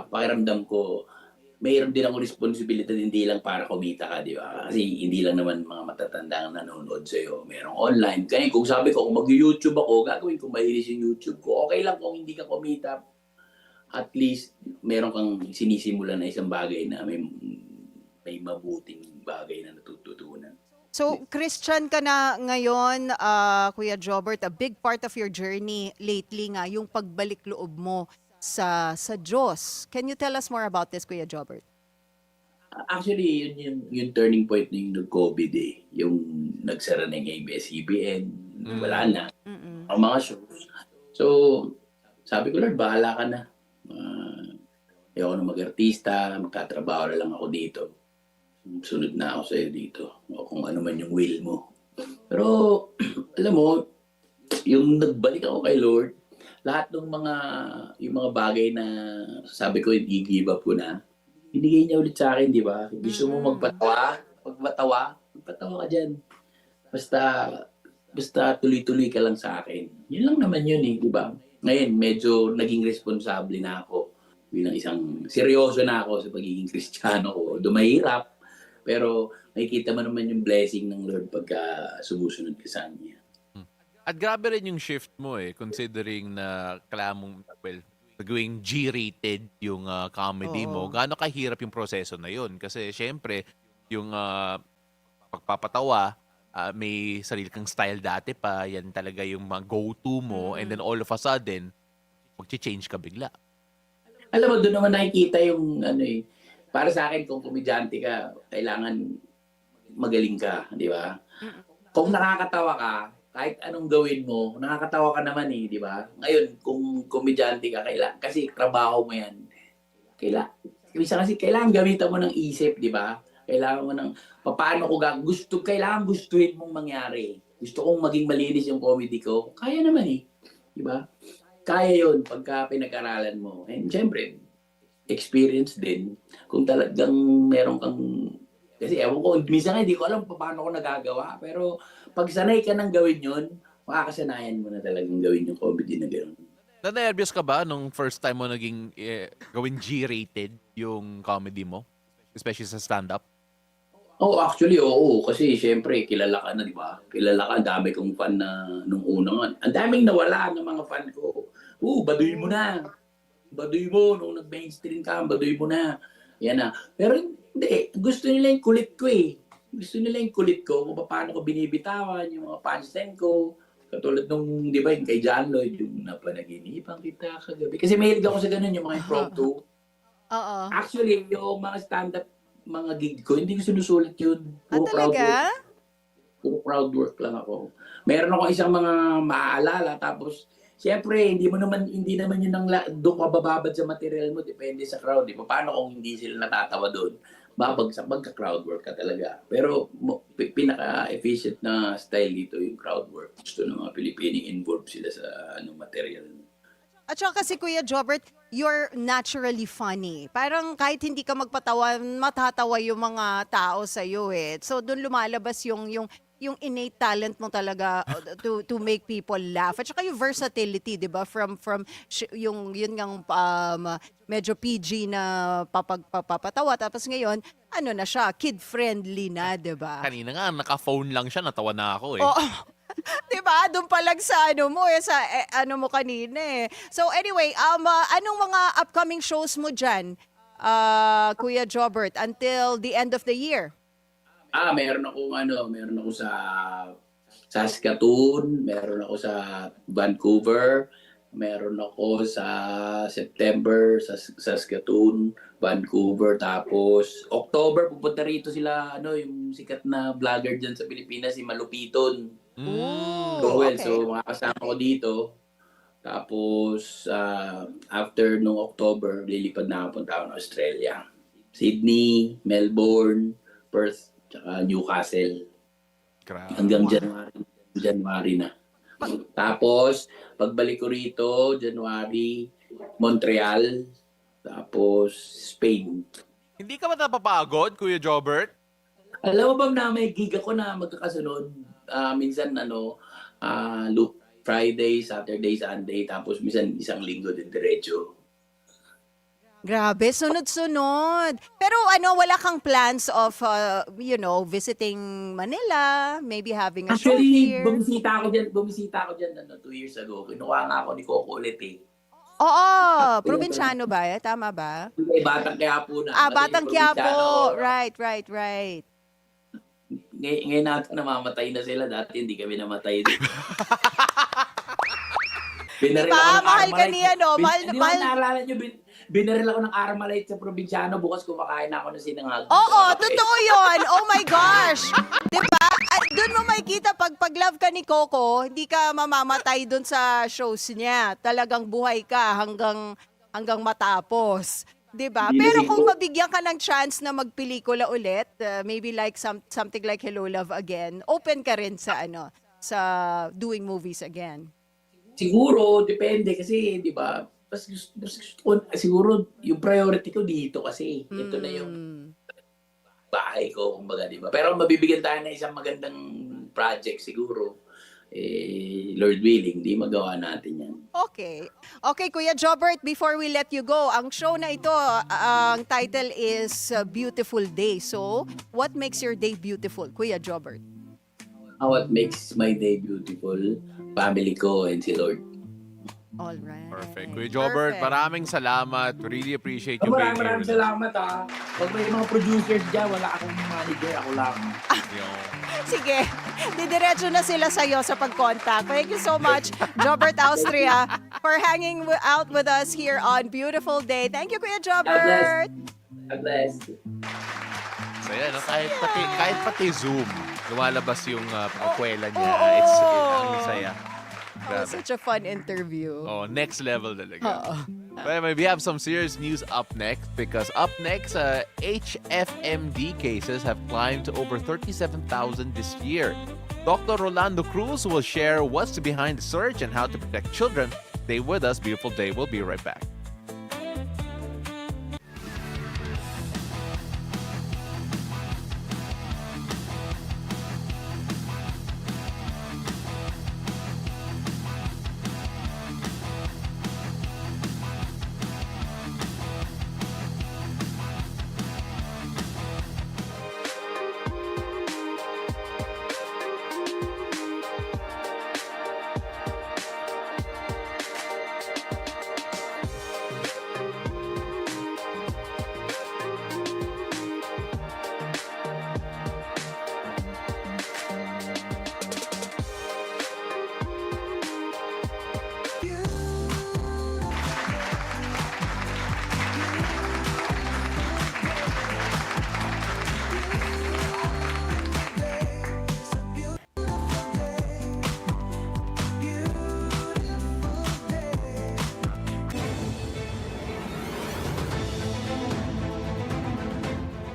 pakiramdam ko, mayroon din akong responsibilidad, hindi lang para kumita ka, di ba? Kasi hindi lang naman mga matatanda ang nanonood sa'yo. Merong online. Kaya kung sabi ko, kung mag-YouTube ako, gagawin ko mahilis yung YouTube ko. Okay lang kung hindi ka kumita. At least, meron kang sinisimula na isang bagay na may mabuting bagay na natututunan. So, Christian ka na ngayon, Kuya Jobert. A big part of your journey lately nga, yung pagbalik loob mo sa Diyos. Can you tell us more about this, Kuya Jobert? Actually, yun yung turning point na yung nag-COVID eh. Yung nagsara ng ABS-CBN, wala na. Ang mga shows. So, sabi ko, Lord, bahala ka na. Ayoko na mag-artista, magtatrabaho na lang ako dito. Sunod na ako sa'yo dito. O kung ano man yung will mo. Pero, alam mo, yung nagbalik ako kay Lord, lahat ng yung mga bagay na sabi ko, i-give up ko na, binigay niya ulit sa akin, di ba? Gusto mo magpatawa ka dyan. Basta tuloy-tuloy ka lang sa akin. Yun lang naman yun eh, di ba? Ngayon, medyo naging responsable na ako. Bilang seryoso na ako sa pagiging Kristiyano ko. Dumahirap, pero makikita mo naman yung blessing ng Lord pagka sumusunod ka sa Kanya. At grabe rin yung shift mo eh, considering na kailangan mong, gawing G-rated yung comedy mo. Gaano kahirap yung proseso na yun? Kasi syempre, yung pagpapatawa, may sarili kang style dati pa, yan talaga yung mga go-to mo, and then all of a sudden, mag-change ka bigla. Alam mo, doon naman nakikita yung para sa akin, kung komedyante ka, kailangan magaling ka, di ba? Kung nakakatawa ka, kahit anong gawin mo, nakakatawa ka naman eh, di ba? Ngayon, kung komedyante ka, kasi trabaho mo yan. Kailangan gamitan mo ng isip, di ba? Kailangan mo ng, paano ko kailangan gustuhin mong mangyari. Gusto kong maging malinis yung comedy ko. Kaya naman eh, di ba? Kaya yun pagka pinag-aralan mo. And syempre, experience din. Kung talagang meron kang, kasi ewan ko, minsan nga hindi ko alam paano ko nagagawa, pero pag sanay ka nang gawin yun, makakasanayan mo na talagang gawin yung comedy na gano'n. Na-nervyos ka ba nung first time mo naging gawin G-rated yung comedy mo? Especially sa stand-up? Oh, actually, oo. Kasi syempre, kilala ka na, di ba? Kilala ka, ang dami kong fan na nung una nga. Ang daming nawala ng mga fan ko. Baduy mo na. Baduy mo. Nung nag-mainstream ka, baduy mo na. Yan na. Pero hindi. Gusto nila yung kulit ko eh. Gusto nila yung kulit ko. Kung paano ko binibitawan, yung mga punchline ko. Katulad nung, di ba, yung kay John Lloyd, yung napanaginipan kita kagabi. Kasi mahilig ako sa ganun, yung mga impromptu. Oo. Actually, yung mga stand-up, mga gig ko, hindi ko sinusulat yun. Puro crowd Talaga? work. Puro crowd work lang ako. Meron ako isang mga maaalala, tapos, siyempre, hindi naman yun doon ka bababad sa material mo, depende sa crowd. Di ba? Paano kung hindi sila natatawa doon? Babagsak, magka-crowd work ka talaga. Pero, pinaka-efficient na style dito yung crowd work. Gusto ng mga Pilipino involved sila sa material. At saka kasi Kuya Jobert, you're naturally funny. Parang kahit hindi ka magpatawa, matatawa yung mga tao sa iyo eh. So doon lumalabas yung innate talent mo talaga to make people laugh. At saka yung versatility, 'di ba? From yung yun ngang medyo PG na papatawa, tapos ngayon ano na siya, kid friendly na, 'di ba? Kanina nga, naka-phone lang siya, natawa na ako eh. Oo. 'Di ba? Doon pa lang sa ano mo sa ano mo kanina eh. So anyway, anong mga upcoming shows mo diyan? Kuya Jobert, until the end of the year? Meron ako sa Saskatoon, meron ako sa Vancouver, meron ako sa September sa Saskatoon, Vancouver, tapos October pupunta rito sila yung sikat na vlogger diyan sa Pilipinas, si Malupiton. Okay. So makakasama ko dito. Tapos after nung October, lilipad na ako punta ako ng Australia. Sydney, Melbourne, Perth, tsaka Newcastle. Grabe. Hanggang January na. Tapos, pagbalik ko rito, January, Montreal, tapos Spain. Hindi ka ba napapagod, Kuya Jobert? Alam mo ba na may gig ako na magkakasunod? Minsan Friday, Saturday, Sunday, tapos minsan isang linggo din diretso. Grabe, sunod-sunod. Pero wala kang plans of, visiting Manila, maybe having a show Actually, here? bumisita ako dyan 2 years ago. Kinuha nga ako ni Coco ulit eh. Oo, probinsyano ba? Tama ba? Batang Quiapo na. Batang Kasi Quiapo. probinsyano. Right. Ngayon natin namamatay na sila. Dati hindi kami namatay. Diba? Mahal ka niya, no? Mahal. Naalala nyo, binaril ako ng Armalite sa probinsyano. Bukas kumakain ako ng sinangag. Oo, totoo yun. Oh my gosh. Diba? Doon mo makikita, pag love ka ni Coco, hindi ka mamamatay doon sa shows niya. Talagang buhay ka hanggang matapos. Diba? Pero kung mabigyan ka ng chance na magpelikula ulit, maybe like something like Hello Love Again, open ka rin sa sa doing movies again. Siguro, depende kasi, di ba? Siguro, yung priority ko dito kasi. Ito na yung bahay ko, kumbaga, di ba? Pero mabibigyan tayo ng isang magandang project siguro. Lord willing, di magawa natin yan. Okay, Kuya Jobert, before we let you go, ang show na ito, ang title is Beautiful Day. So, what makes your day beautiful, Kuya Jobert? What makes my day beautiful? Family ko and si Lord. All right. Perfect. Kuya Jobert, maraming salamat. Really appreciate you being here. Maraming salamat Pag may mga producers dyan, wala akong manager, ako lang. Sige, didiretso na sila sa'yo sa pag-contact. Thank you so much, Jobert Austria, for hanging out with us here on Beautiful Day. Thank you, Kuya Jobert. God bless. So yan, kahit pati Zoom, lumalabas yung pagkukwela niya. Oo. It's ang saya. Grabe. Such a fun interview. Next level talaga. But we have some serious news up next because up next, HFMD cases have climbed to over 37,000 this year. Dr. Rolando Cruz will share what's behind the surge and how to protect children. Stay with us. Beautiful Day. We'll be right back.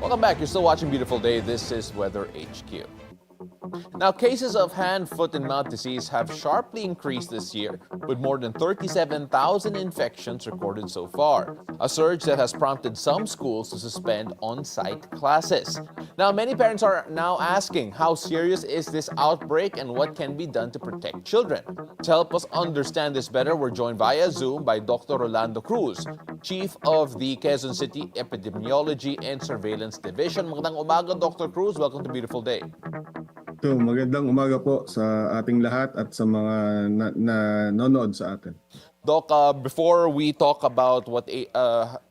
Welcome back. You're still watching Beautiful Day. This is Weather HQ. Now, cases of hand, foot, and mouth disease have sharply increased this year, with more than 37,000 infections recorded so far, a surge that has prompted some schools to suspend on-site classes. Now, many parents are now asking, how serious is this outbreak and what can be done to protect children? To help us understand this better, we're joined via Zoom by Dr. Rolando Cruz, Chief of the Quezon City Epidemiology and Surveillance Division. Magandang umaga, Dr. Cruz. Welcome to Beautiful Day. So, magandang umaga po sa ating lahat at sa mga nanonood sa atin. Doc, before we talk about what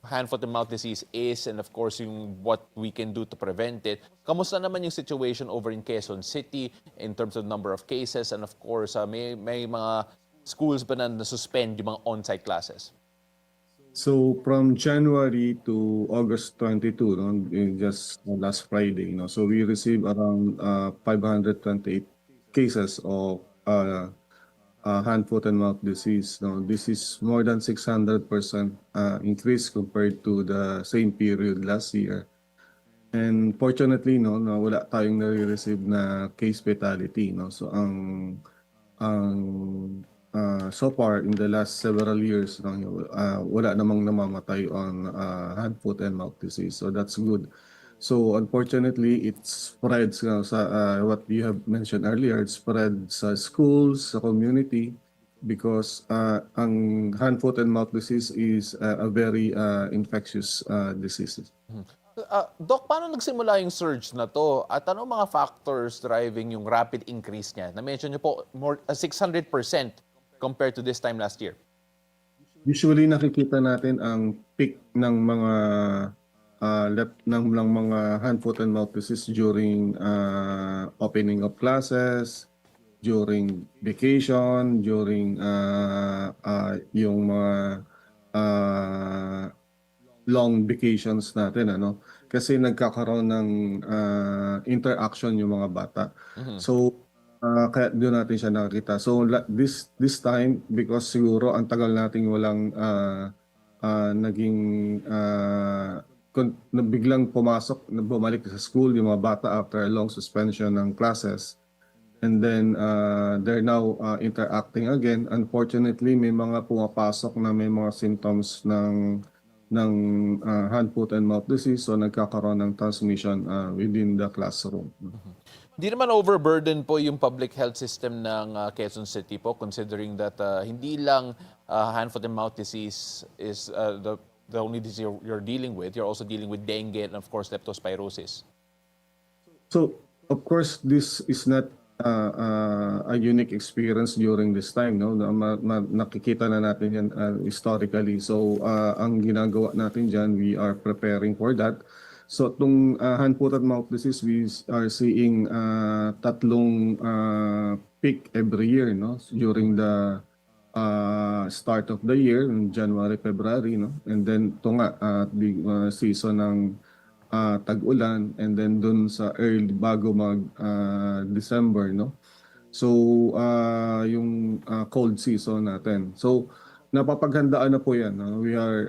hand, foot, and mouth disease is and of course what we can do to prevent it, kamusta naman yung situation over in Quezon City in terms of number of cases and of course may mga schools ba na suspend yung mga on-site classes? So from January to August 22, no, just last Friday, so we received around 528 cases of hand, foot, and mouth disease. No, this is more than 600% increase compared to the same period last year. And fortunately, wala tayong nare-receive na case fatality. So so far in the last several years, wala namang namamatay on hand, foot, and mouth disease. So that's good. So unfortunately, it spreads sa what you have mentioned earlier. It spreads sa schools, sa community, because ang hand, foot, and mouth disease is a very infectious disease. Doc, paano nagsimula yung surge na to? At ano mga factors driving yung rapid increase niya? Na-mention niyo po, more 600% compared to this time last year. Usually nakikita natin ang peak ng mga mga hand, foot, and mouth disease during opening of classes, during vacation, during yung mga long vacations natin, kasi nagkakaroon ng interaction yung mga bata. So kaya doon natin siya nakakita. So this time, because siguro ang tagal nating walang naging biglang bumalik sa school yung mga bata after a long suspension ng classes. And then they're now interacting again. Unfortunately, may mga pumapasok na may mga symptoms ng hand, foot, and mouth disease, so nagkakaroon ng transmission within the classroom. Hindi naman overburden po yung public health system ng Quezon City po, considering that hindi lang hand, foot, and mouth disease is the only disease you're dealing with. You're also dealing with dengue and of course leptospirosis. So, of course, this is not a unique experience during this time, nakikita na natin yan historically. So ang ginagawa natin dyan, we are preparing for that. So itong hand, foot, and mouth disease, we are seeing tatlong peak every year, during the start of the year, in January, February, and then ito nga, the season ng tag-ulan, and then dun sa early bago December, so yung cold season natin. So napapaghandaan na po yan. We are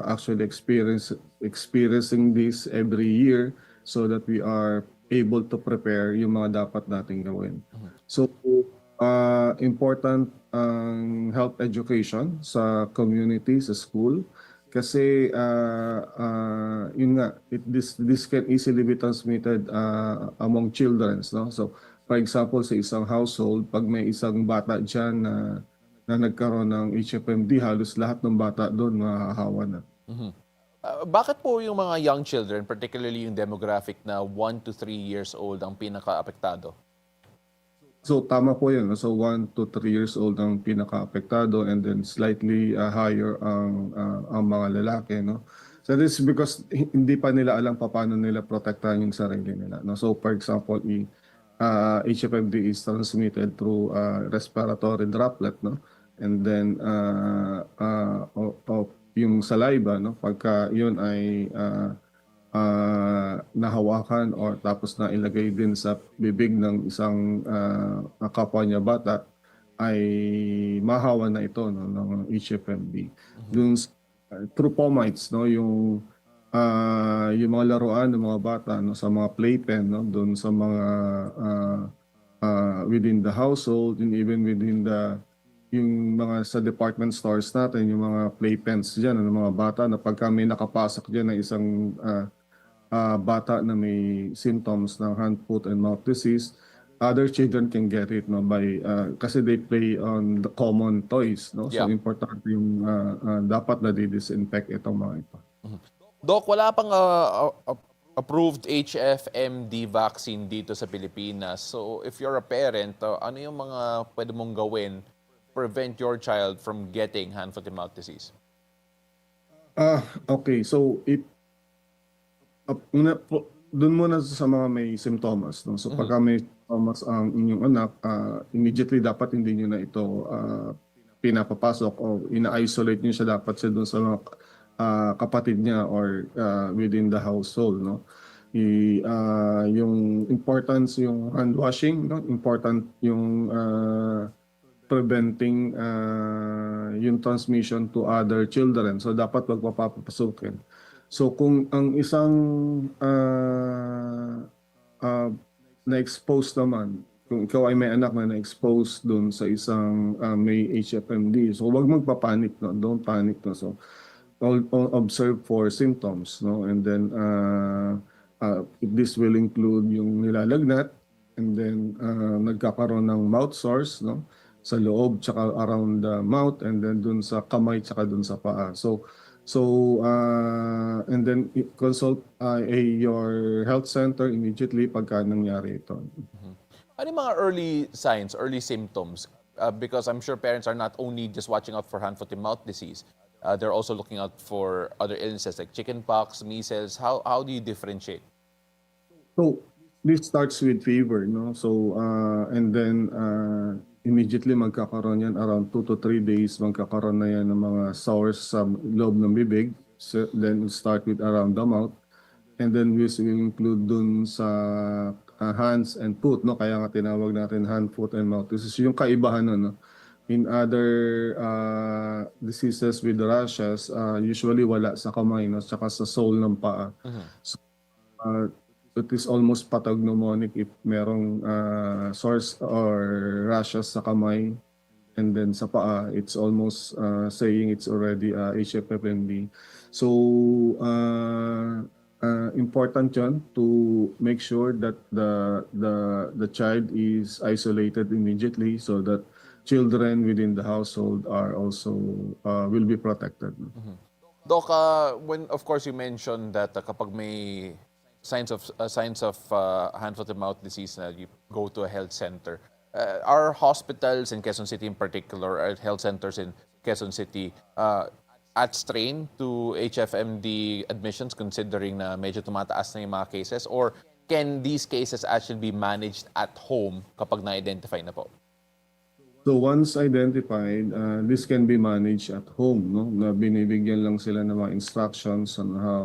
actually experiencing this every year so that we are able to prepare yung mga dapat nating gawin. So important ang health education sa community, sa school. Kasi yun nga, this can easily be transmitted among children. So for example, sa isang household, pag may isang bata dyan na nagkaroon ng HFMD, halos lahat ng bata doon mahahawa na. Bakit po yung mga young children, particularly yung demographic na 1 to 3 years old ang pinaka-apektado? So tama po yun. So 1 to 3 years old ang pinaka-apektado, and then slightly higher ang mga lalaki. So this is because hindi pa nila alam paano nila protektahan yung sarili nila. So for example, HFMD is transmitted through respiratory droplet, and then yung saliva, pagka yun ay nahawakan or tapos na ilagay din sa bibig ng isang kapwa niya bata, ay mahawa na ito ng HFMD. Dun through fomites, yung yung mga laruan ng mga bata, no, sa mga playpen, no, doon sa mga within the household and even within yung mga sa department stores natin, yung mga playpens diyan ng mga bata na pagka may nakapasok diyan na isang bata na may symptoms ng hand, foot, and mouth disease, other children can get it, no, by kasi they play on the common toys, no. So Yeah. important yung dapat na di-disinfect itong mga ito. Doc, wala pang approved HFMD vaccine dito sa Pilipinas. So if you're a parent, ano yung mga pwede mong gawin prevent your child from getting hand, foot, and mouth disease? Okay, so doon muna sa mga may simptomas, no? So pagka may simptomas ang inyong anak, immediately dapat hindi nyo na ito pinapapasok o ina-isolate nyo siya dapat siya doon sa mga kapatid niya or within the household, no? Yung importance yung hand washing, no? Important yung preventing yung transmission to other children. So dapat wag papapasukin. So kung ang isang na-expose naman, kung ikaw ay may anak na na-expose dun sa isang may HFMD, so wag magpapanik, no? Don't panic, no? So observe for symptoms, no? And then this will include yung nilalagnat, and then nagkakaroon ng mouth sores, no? Sa loob tsaka around the mouth, and then dun sa kamay tsaka dun sa paa. So and then consult your health center immediately pagka nangyari ito. Ano yung mga early signs, early symptoms? Because I'm sure parents are not only just watching out for hand, foot, and mouth disease. They're also looking out for other illnesses like chickenpox, measles. How do you differentiate? So this starts with fever, no? So and then immediately magkakaroon yan around 2 to 3 days, magkakaroon na yan ng mga sores sa loob ng bibig. So, then we'll start with around the mouth. And then we will include dun sa hands and foot, no? Kaya nga tinawag natin hand, foot, and mouth. This is yung kaibahan, no? In other diseases with rashes, usually wala sa kamay, no? Tsaka sa sole ng paa. So, it is almost pathognomonic if merong sores or rashes sa kamay, and then sa paa, it's almost saying it's already HFMD. So, important yun to make sure that the child is isolated immediately so that children within the household are also will be protected. Doc, when of course you mentioned that kapag may signs of hand, foot, and mouth disease na you go to a health center, are hospitals in Quezon City in particular, or health centers in Quezon City at strain to HFMD admissions considering na medyo tumataas na yung mga cases, or can these cases actually be managed at home kapag na-identify na po? So once identified, this can be managed at home, no? Na binibigyan lang sila ng mga instructions on how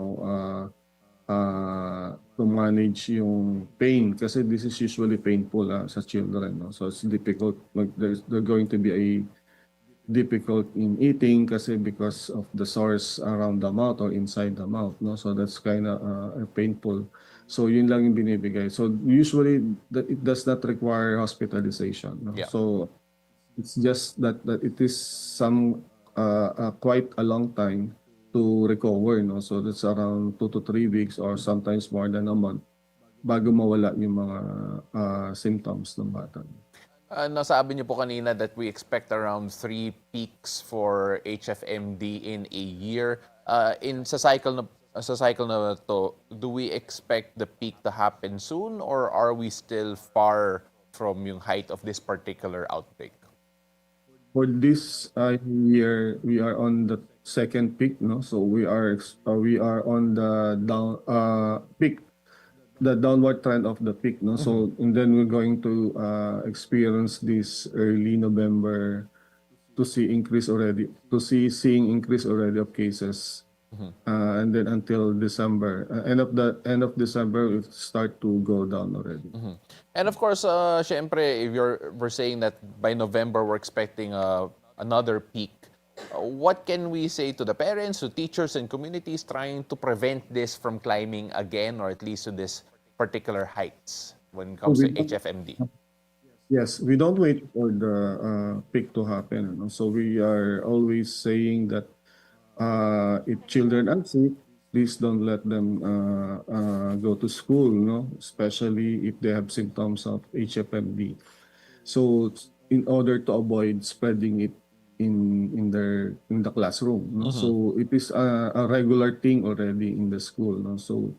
to manage yung pain, kasi this is usually painful sa children, no? So it's difficult. They're going to be a difficult in eating kasi because of the sores around the mouth or inside the mouth, no? So that's kind of painful. So yun lang yung binibigay. So usually it does not require hospitalization, no? Yeah. So it's just that it is quite a long time to recover, no? So that's around 2 to 3 weeks or sometimes more than a month bago mawala yung mga symptoms ng bata. Nasabi niyo po kanina that we expect around 3 peaks for HFMD in a year. Sa cycle na to, do we expect the peak to happen soon, or are we still far from yung height of this particular outbreak? For this year, we are on the second peak, no? So we are on the peak, the downward trend of the peak, no? So and then we're going to experience this early November to see seeing increase already of cases, and then until December, end of December, it start to go down already. And of course, syempre, if we're saying that by November we're expecting another peak, what can we say to the parents, to teachers, and communities trying to prevent this from climbing again, or at least to this particular heights when it comes to HFMD? Yes, we don't wait for the peak to happen. So we are always saying that if children are sick, please don't let them go to school, especially if they have symptoms of HFMD. So in order to avoid spreading it in the classroom, so it is a regular thing already in the school. So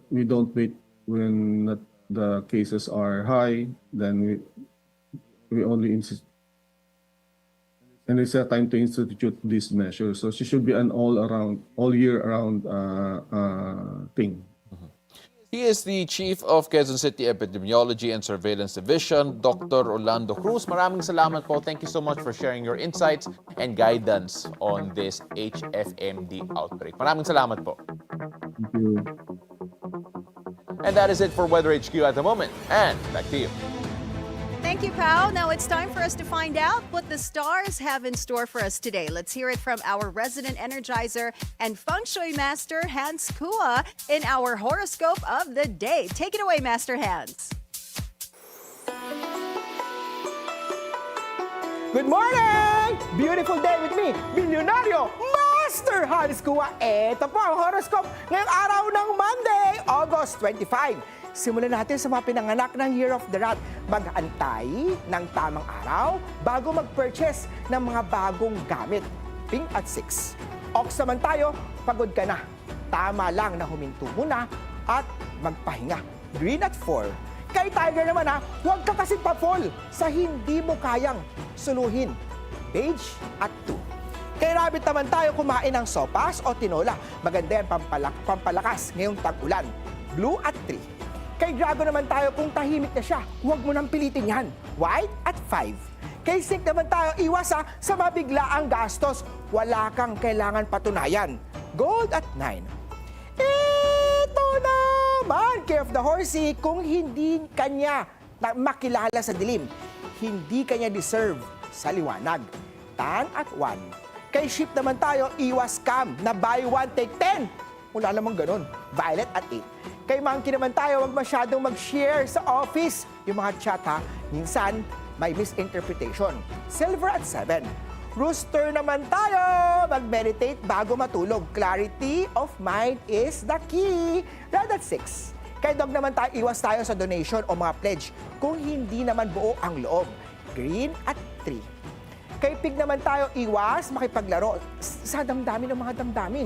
we don't wait when the cases are high, then we only insist. And it's a time to institute this measure. So she should be an all year round thing. He is the Chief of Quezon City Epidemiology and Surveillance Division, Dr. Orlando Cruz. Maraming salamat po. Thank you so much for sharing your insights and guidance on this HFMD outbreak. Maraming salamat po. Thank you. And that is it for Weather HQ at the moment. And back to you. Thank you, Pao. Now it's time for us to find out what the stars have in store for us today. Let's hear it from our resident energizer and feng shui master, Hans Kua, in our horoscope of the day. Take it away, Master Hans. Good morning! Beautiful day with me, Bilyonaryo Master Hans Kua. Ito po ang horoscope ngayong araw ng Monday, August 25. Simulan natin sa mga pinanganak ng Year of the Rat. Mag-antay ng tamang araw bago mag-purchase ng mga bagong gamit. Pink at 6. Ox naman tayo, pagod ka na. Tama lang na huminto muna at magpahinga. Green at 4. Kay Tiger naman huwag ka kasi pa-fall sa hindi mo kayang suluhin. Beige at 2. Kay Rabbit naman tayo, kumain ng sopas o tinola. Maganda yan pampalakas ngayong tag-ulan. Blue at 3. Kay Dragon naman tayo, kung tahimik na siya, huwag mo nang pilitin yan. White at 5. Kay Sync naman tayo, iwas sa mabiglaang gastos. Wala kang kailangan patunayan. Gold at 9. Ito naman, Care of the Horsey, kung hindi kanya makilala sa dilim, hindi kanya deserve sa liwanag. Tan at 1. Kay Ship naman tayo, iwas scam na buy 1 take 10. Wala namang ganun. Violet at 8. Kay Monkey naman tayo, huwag masyadong mag-share sa office. Yung mga chat minsan may misinterpretation. Silver at 7. Rooster naman tayo, mag-meditate bago matulog. Clarity of mind is the key. Red at 6. Kay Dog naman tayo, iwas tayo sa donation o mga pledge kung hindi naman buo ang loob. Green at 3. Kay Pig naman tayo, iwas makipaglaro sa damdamin ng mga damdamin.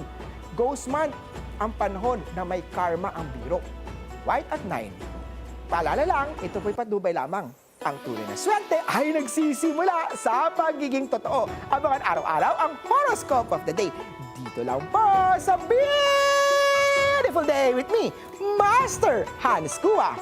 Ghost month, ang panahon na may karma ang biro. White at 9. Paalala lang, ito po'y patnubay lamang. Ang tunay na swerte ay nagsisimula sa pagiging totoo. Abangan araw-araw ang horoscope of the day. Dito lang po sa Beautiful Day with me, Master Hans Kua.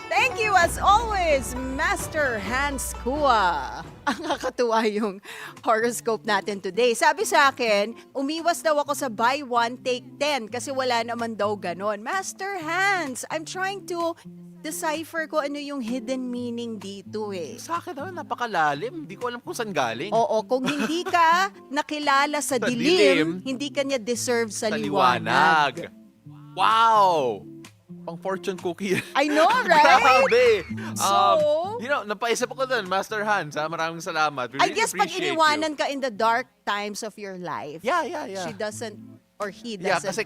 Thank you as always, Master Hans Kua. Ang kakatuwa yung horoscope natin today. Sabi sa akin, umiwas daw ako sa buy 1 take 10 kasi wala naman daw ganon. Master Hans, I'm trying to decipher ko ano yung hidden meaning dito eh. Sa akin naman, napakalalim. Hindi ko alam kung saan galing. Oo, kung hindi ka nakilala sa dilim, hindi ka niya deserve sa liwanag. Wow! Pang fortune cookie. I know, right? Grabe! So, napaisip ako dun, Master Hans. Maraming salamat. We I really guess pag appreciate iniwanan you. ka in the dark times of your life, Yeah. she doesn't, or he Yeah, doesn't,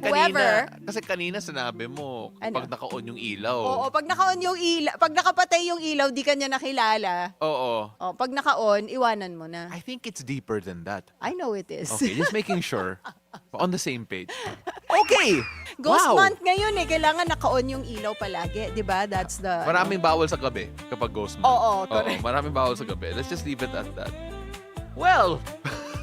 kasi kanina sinabi mo, Ano? pag naka-on yung ilaw. Oo, pag naka-on yung ilaw, pag nakapatay yung ilaw, di ka niya nakilala. Oo. Oh, pag naka-on, iwanan mo na. I think it's deeper than that. I know it is. Okay, just making sure. On the same page. Okay! Ghost Wow! month ngayon kailangan naka-on yung ilaw palagi, di ba? That's the... Maraming bawal sa gabi kapag ghost month. Oo, correct. Maraming bawal sa gabi. Let's just leave it at that. Well,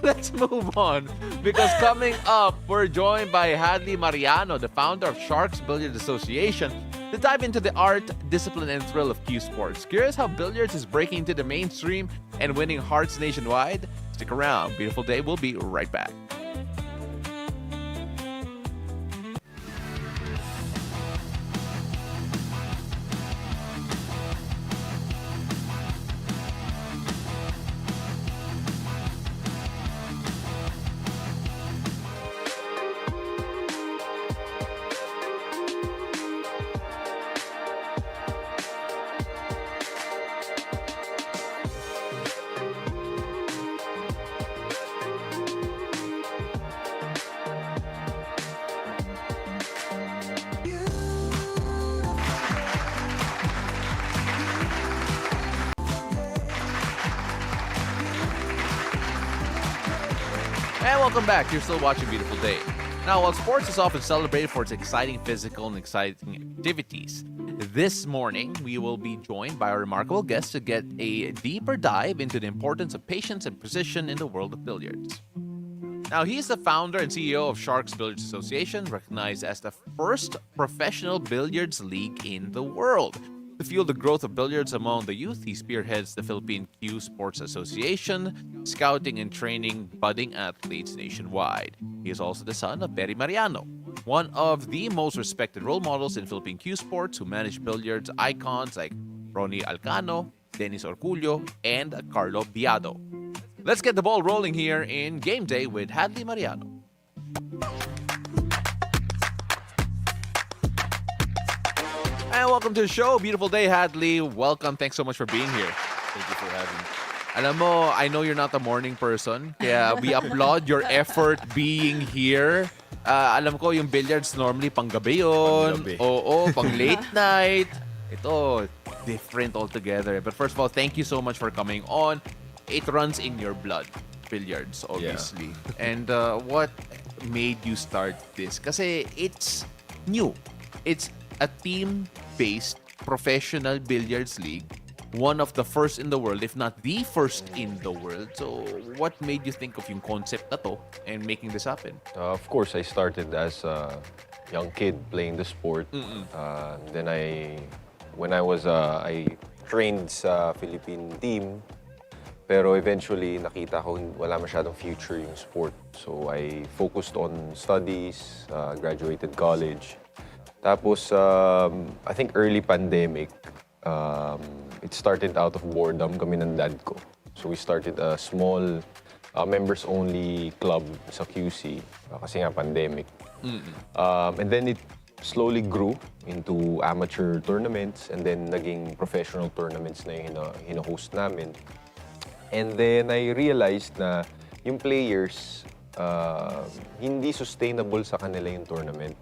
let's move on. Because coming up, we're joined by Hadley Mariano, the founder of Sharks Billiard Association, to dive into the art, discipline, and thrill of cue sports. Curious how billiards is breaking into the mainstream and winning hearts nationwide? Stick around. Beautiful day. We'll be right back. And welcome back. You're still watching Beautiful Day. Now, while sports is often celebrated for its exciting physical and exciting activities, this morning we will be joined by our remarkable guest to get a deeper dive into the importance of patience and precision in the world of billiards. Now, he is the founder and CEO of Sharks Billiards Association, recognized as the first professional billiards league in the world. To fuel the growth of billiards among the youth, he spearheads the Philippine Q Sports Association, scouting and training budding athletes nationwide. He is also the son of Perry Mariano, one of the most respected role models in Philippine Q Sports, who managed billiards icons like Ronnie Alcano, Dennis Orcullo, and Carlo Biado. Let's get the ball rolling here in Game Day with Hadley Mariano. And welcome to the show. Beautiful day, Hadley. Welcome. Thanks so much for being here. Thank you for having me. Alam mo, I know you're not a morning person, kaya we applaud your effort being here. Alam ko, yung billiards normally panggabi yun. Panggabi. Oo, pang late night. Ito, different altogether. But first of all, thank you so much for coming on. It runs in your blood, billiards, obviously. Yeah. And what made you start this? Kasi it's new. It's a team-based professional billiards league, one of the first in the world, if not the first in the world. So, what made you think of yung concept na to and making this happen? Of course, I started as a young kid playing the sport. Then when I was, I trained sa Philippine team. Pero eventually, nakita ko wala masyadong future yung sport. So, I focused on studies, graduated college. Tapos, I think early pandemic, it started out of boredom kami ng dad ko. So we started a small members-only club sa QC kasi nga pandemic. And then it slowly grew into amateur tournaments and then naging professional tournaments na yung hino-host namin. And then I realized na yung players, hindi sustainable sa kanila yung tournament.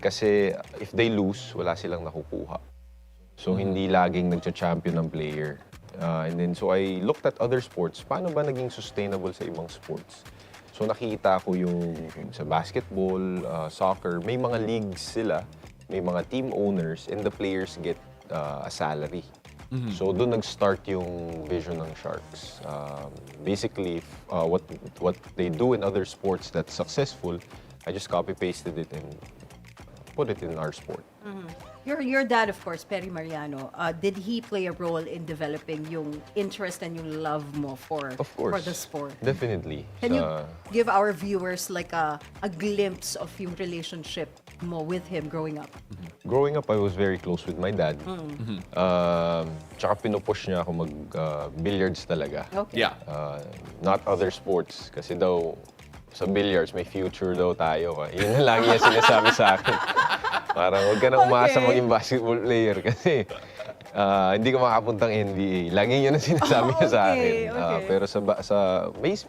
Kasi if they lose, wala silang nakukuha. So, hindi laging nagcha-champion ng player. And then, so I looked at other sports. Paano ba naging sustainable sa ibang sports? So, nakita ko yung sa basketball, soccer, may mga leagues sila, may mga team owners, and the players get a salary. So, doon nag-start yung vision ng Sharks. Basically, what they do in other sports that's successful, I just copy-pasted it and put it in our sport. Your dad, of course, Perry Mariano, did he play a role in developing yung interest and yung love mo for the sport? Definitely. Can you give our viewers like a glimpse of yung relationship mo with him growing up? Growing up, I was very close with my dad. Tsaka pinupush niya ako mag-billiards talaga. Okay. Yeah. Not other sports. Kasi daw, sa billiards, may future daw tayo. Yun na lagi niya sinasabi sa akin. Parang huwag ka na umasa maging basketball player kasi hindi ka makapuntang NBA. Lagi yun ang sinasabi niya sa akin. Pero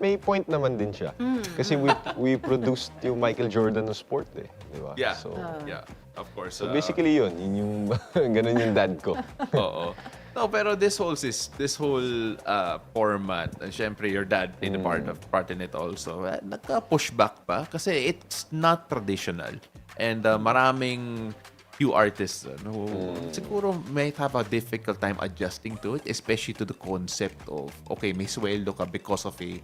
may point naman din siya. Kasi we produced yung Michael Jordan ng sport eh. Di ba? Yeah. So, yeah, of course. so basically yun yung ganun yung dad ko. Oo. No, pero this whole format, syempre your dad in part in it also. Nagka-pushback pa kasi it's not traditional. And maraming few artists siguro may have a difficult time adjusting to it, especially to the concept of okay, may sweldo ka because of a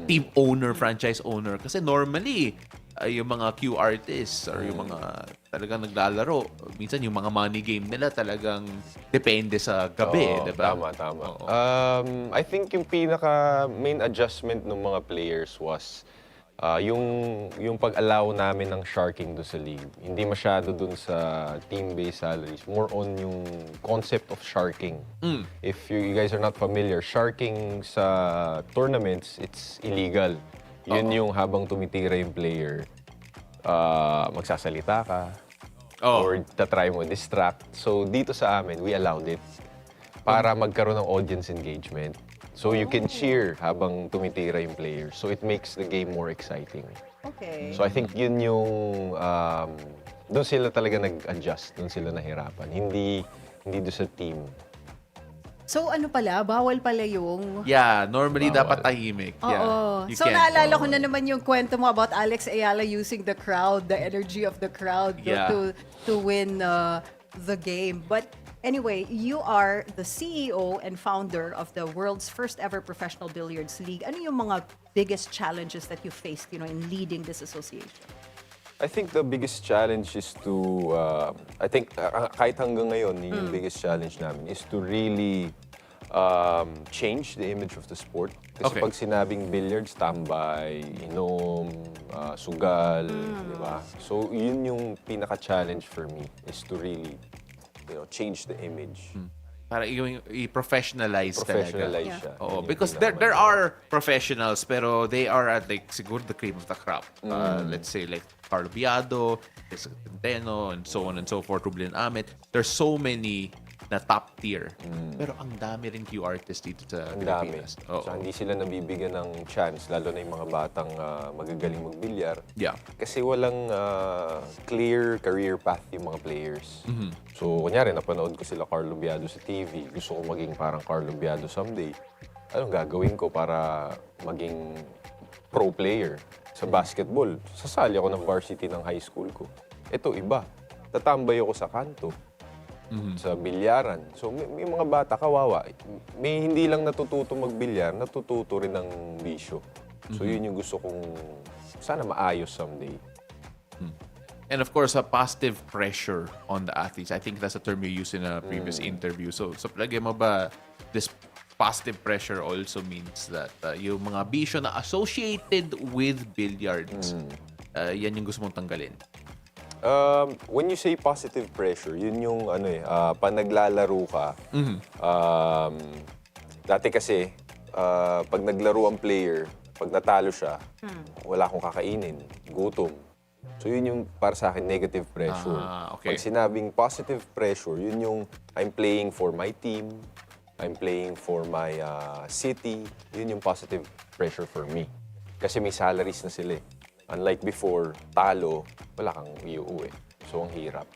team owner, franchise owner. Kasi normally yung mga Q artists or yung mga talagang naglalaro, minsan yung mga money game nila talagang depende sa gabi, di ba? Tama. I think yung pinaka main adjustment ng mga players was yung pag-allow namin ng sharking do sa league. Hindi masyado dun sa team-based salaries. More on yung concept of sharking. If you guys are not familiar, sharking sa tournaments, it's illegal. Yun yung habang tumitira yung player, magsasalita ka, or tatry mo distract. So dito sa amin, we allowed it para magkaroon ng audience engagement. So you can cheer habang tumitira yung player. So it makes the game more exciting. Okay. So I think yun yung, doon sila talaga nag-adjust, doon sila nahirapan. Hindi doon sa team. So ano pala, bawal pala yung... Yeah, normally dapat tahimik. Oo. Yeah, you So can't. naalala ko na naman yung kwento mo about Alex Ayala using the crowd, the energy of the crowd Yeah. to win the game. But anyway, you are the CEO and founder of the world's first ever professional billiards league. Ano yung mga biggest challenges that you faced, in leading this association? I think the biggest challenge is to, I think kahit hanggang ngayon, yung biggest challenge namin is to really change the image of the sport. Kasi Okay. pag sinabing billiards, tambay, inom, sugal, di ba? So yun yung pinaka-challenge for me is to really, change the image. Para i-professionalize Professionalize talaga. siya. Oo, Yun yung because pinaka- there are professionals pero they are at siguro the cream of the crop. Let's say like Carlo Biado, Centeno, and so on and so forth, Rublin Amit. There's so many na top tier. Pero ang dami rin Q artists dito sa Ang dami. Pilipinas. Oo. So, hindi sila nabibigyan ng chance, lalo na yung mga batang magagaling magbilyar. Yeah. Kasi walang clear career path yung mga players. So, kunyari, napanood ko sila Carlo Biado sa TV. Gusto ko maging parang Carlo Biado someday. Anong gagawin ko para maging pro player? Sa basketball, sasali ako ng varsity ng high school ko. Ito, iba. Tatambay ako sa kanto. Sa bilyaran. So, may mga bata, kawawa. May hindi lang natututo magbilyar, natututo rin ng bisyo. So, yun yung gusto kong sana maayos someday. And of course, a positive pressure on the athletes. I think that's a term you used in a previous interview. So palagay mo ba, this positive pressure also means that yung mga bisyo na associated with billiards, yan yung gusto mong tanggalin? When you say positive pressure, yun yung pag naglalaro ka. Dati kasi, pag naglaro ang player, pag natalo siya, wala akong kakainin, gutom. So yun yung para sa akin negative pressure. Okay. Pag sinabing positive pressure, yun yung I'm playing for my team, I'm playing for my city, yun yung positive pressure for me. Kasi may salaries na sila eh. Unlike before, talo, wala kang iuwi. So, ang hirap.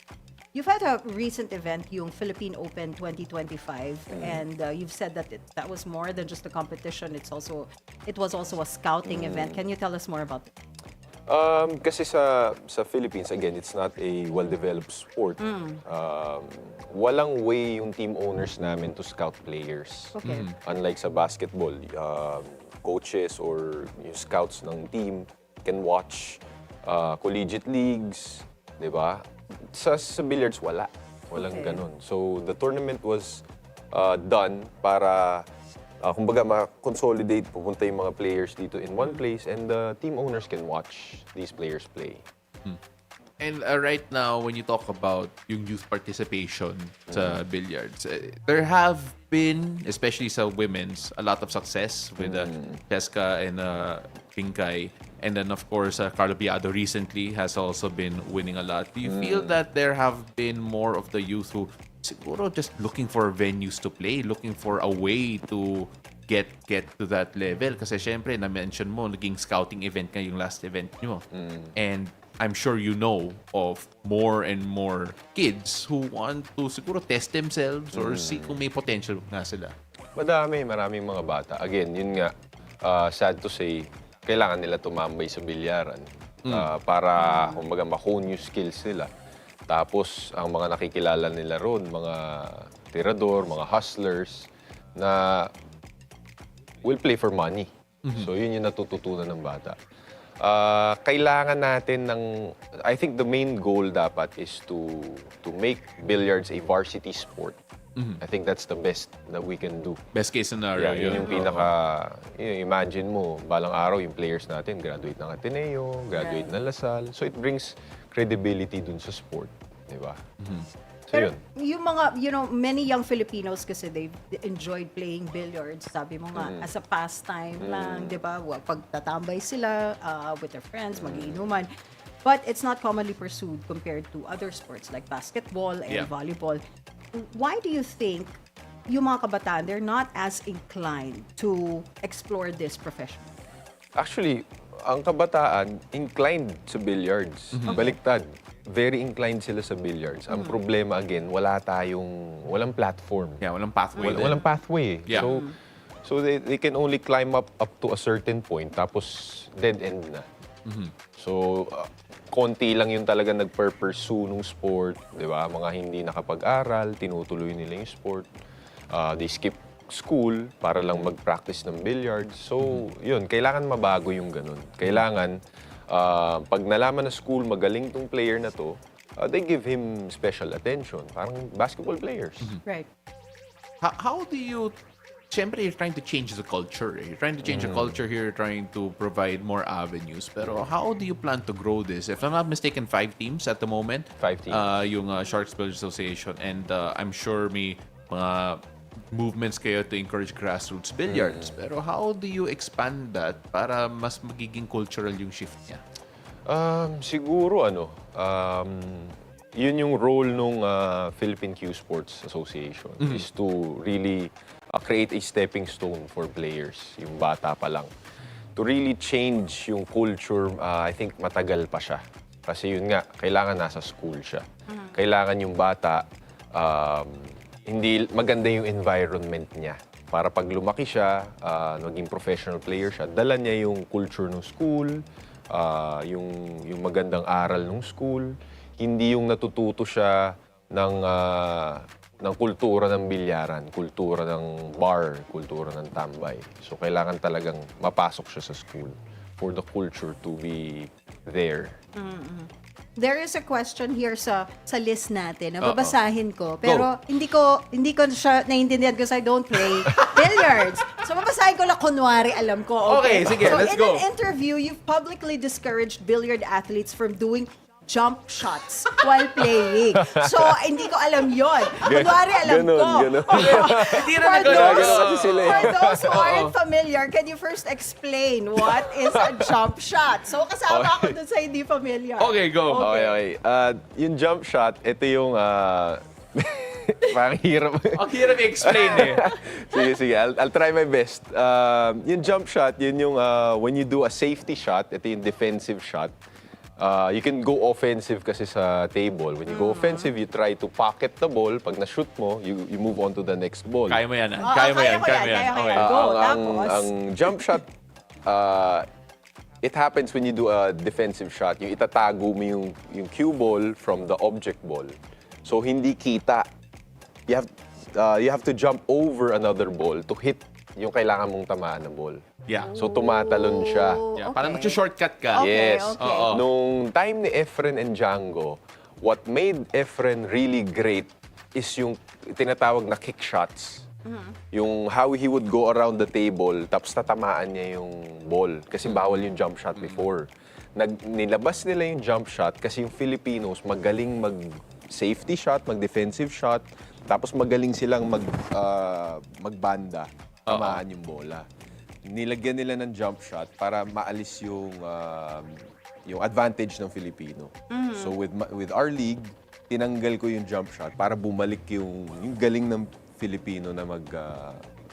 You've had a recent event, yung Philippine Open 2025, and you've said that that was more than just a competition. It was also a scouting event. Can you tell us more about it? Kasi sa Philippines, again, it's not a well-developed sport. Walang way yung team owners namin to scout players. Okay. Unlike sa basketball, coaches or yung scouts ng team can watch collegiate leagues, di ba? Sa billiards, walang ganun. So, the tournament was done para, kumbaga, ma-consolidate, pupunta yung mga players dito in one place and the team owners can watch these players play. And right now, when you talk about yung youth participation sa billiards, there have been, especially sa women's, a lot of success with Cheska and Pinkay. And then, of course, Carlo Biado recently has also been winning a lot. Do you feel that there have been more of the youth who siguro just looking for venues to play, looking for a way to get to that level? Kasi syempre, na-mention mo, naging scouting event nga yung last event nyo. And I'm sure you know of more and more kids who want to siguro test themselves or see kung may potential nga sila. Maraming mga bata. Again, yun nga, sad to say, kailangan nila tumambay sa bilyaran para, kumbaga, ma-hone yung skills nila. Tapos, ang mga nakikilala nila ron, mga tirador, mga hustlers, na will play for money. So, yun yung natututunan ng bata. Kailangan natin ng, I think the main goal dapat is to make billiards a varsity sport. I think that's the best that we can do. Best case scenario. Yeah, yun yung imagine mo, balang araw yung players natin, graduate ng Ateneo, graduate ng Lasal. So it brings credibility dun sa sport. Di ba? So Pero yun. yung mga, many young Filipinos kasi they've enjoyed playing billiards. Sabi mo nga, as a pastime lang, di ba? Pagtatambay sila with their friends, mag-iinuman. But it's not commonly pursued compared to other sports like basketball and volleyball. Why do you think yung mga kabataan, they're not as inclined to explore this profession? Actually, ang kabataan, inclined sa billiards. Baliktad. Very inclined sila sa billiards. Ang problema, again, walang platform. Yeah, walang pathway. Walang pathway. Yeah. So they can only climb up to a certain point, tapos dead end na. So, konti lang yung talaga nagper-pursue nung sport, di ba? Mga hindi nakapag-aral, tinutuloy nila yung sport. They skip school para lang mag-practice ng billiards. So, yun, kailangan mabago yung ganun. Kailangan, pag nalaman na school, magaling tong player na to, they give him special attention. Parang basketball players. Right. How do you... Siyempre, you're trying to change the culture. You're trying to change the culture here, trying to provide more avenues. Pero how do you plan to grow this? If I'm not mistaken, 5 teams at the moment. 5 teams. Yung Sharks Billiards Association. And I'm sure may mga movements kayo to encourage grassroots billiards. Pero how do you expand that para mas magiging cultural yung shift niya? Siguro yun yung role nung Philippine Q Sports Association is to really create a stepping stone for players, yung bata pa lang. To really change yung culture, I think matagal pa siya. Kasi yun nga, kailangan nasa school siya. Kailangan yung bata, hindi maganda yung environment niya. Para pag lumaki siya, maging professional player siya, dala niya yung culture ng school, yung magandang aral ng school, hindi yung natututo siya ng kultura ng bilyaran, kultura ng bar, kultura ng tambay. So, kailangan talagang mapasok siya sa school for the culture to be there. There is a question here sa list natin. Babasahin ko. Pero hindi ko siya naiintindihan kasi I don't play billiards. So babasahin ko lang kunwari alam ko. Okay, sige, let's go. So in an interview, you've publicly discouraged billiard athletes from doing jump shots while playing. So, hindi ko alam yon. Kunwari, alam ko. Hindi na For those who aren't familiar, can you first explain what is a jump shot? So, kasama ako dun sa hindi familiar. Okay, go. Okay. Yung jump shot, ito yung... parang hirap. Ang hirap i-explain Sige. I'll try my best. Yung jump shot, yun yung when you do a safety shot, ito yung defensive shot. You can go offensive kasi sa table. When you go offensive, you try to pocket the ball. Pag na-shoot mo, you move on to the next ball. Kaya mo yan. Kaya mo yan. Okay. Go, tapos. Ang jump shot, it happens when you do a defensive shot. Yung itatago mo yung cue ball from the object ball. So, hindi kita. You have to jump over another ball to hit yung kailangan mong tamaan na ball. Yeah. So, tumatalon siya. Yeah, parang nag-shortcut ka. Okay, Yes. okay. Nung time ni Efren and Django, what made Efren really great is yung tinatawag na kick shots. Yung how he would go around the table, tapos tatamaan niya yung ball. Kasi bawal yung jump shot before. Nilabas nila yung jump shot kasi yung Filipinos magaling mag-safety shot, mag-defensive shot, tapos magaling silang magbanda, tamaan yung bola. Nilagyan nila ng jump shot para maalis yung advantage ng Filipino. So with our league, tinanggal ko yung jump shot para bumalik yung galing ng Filipino na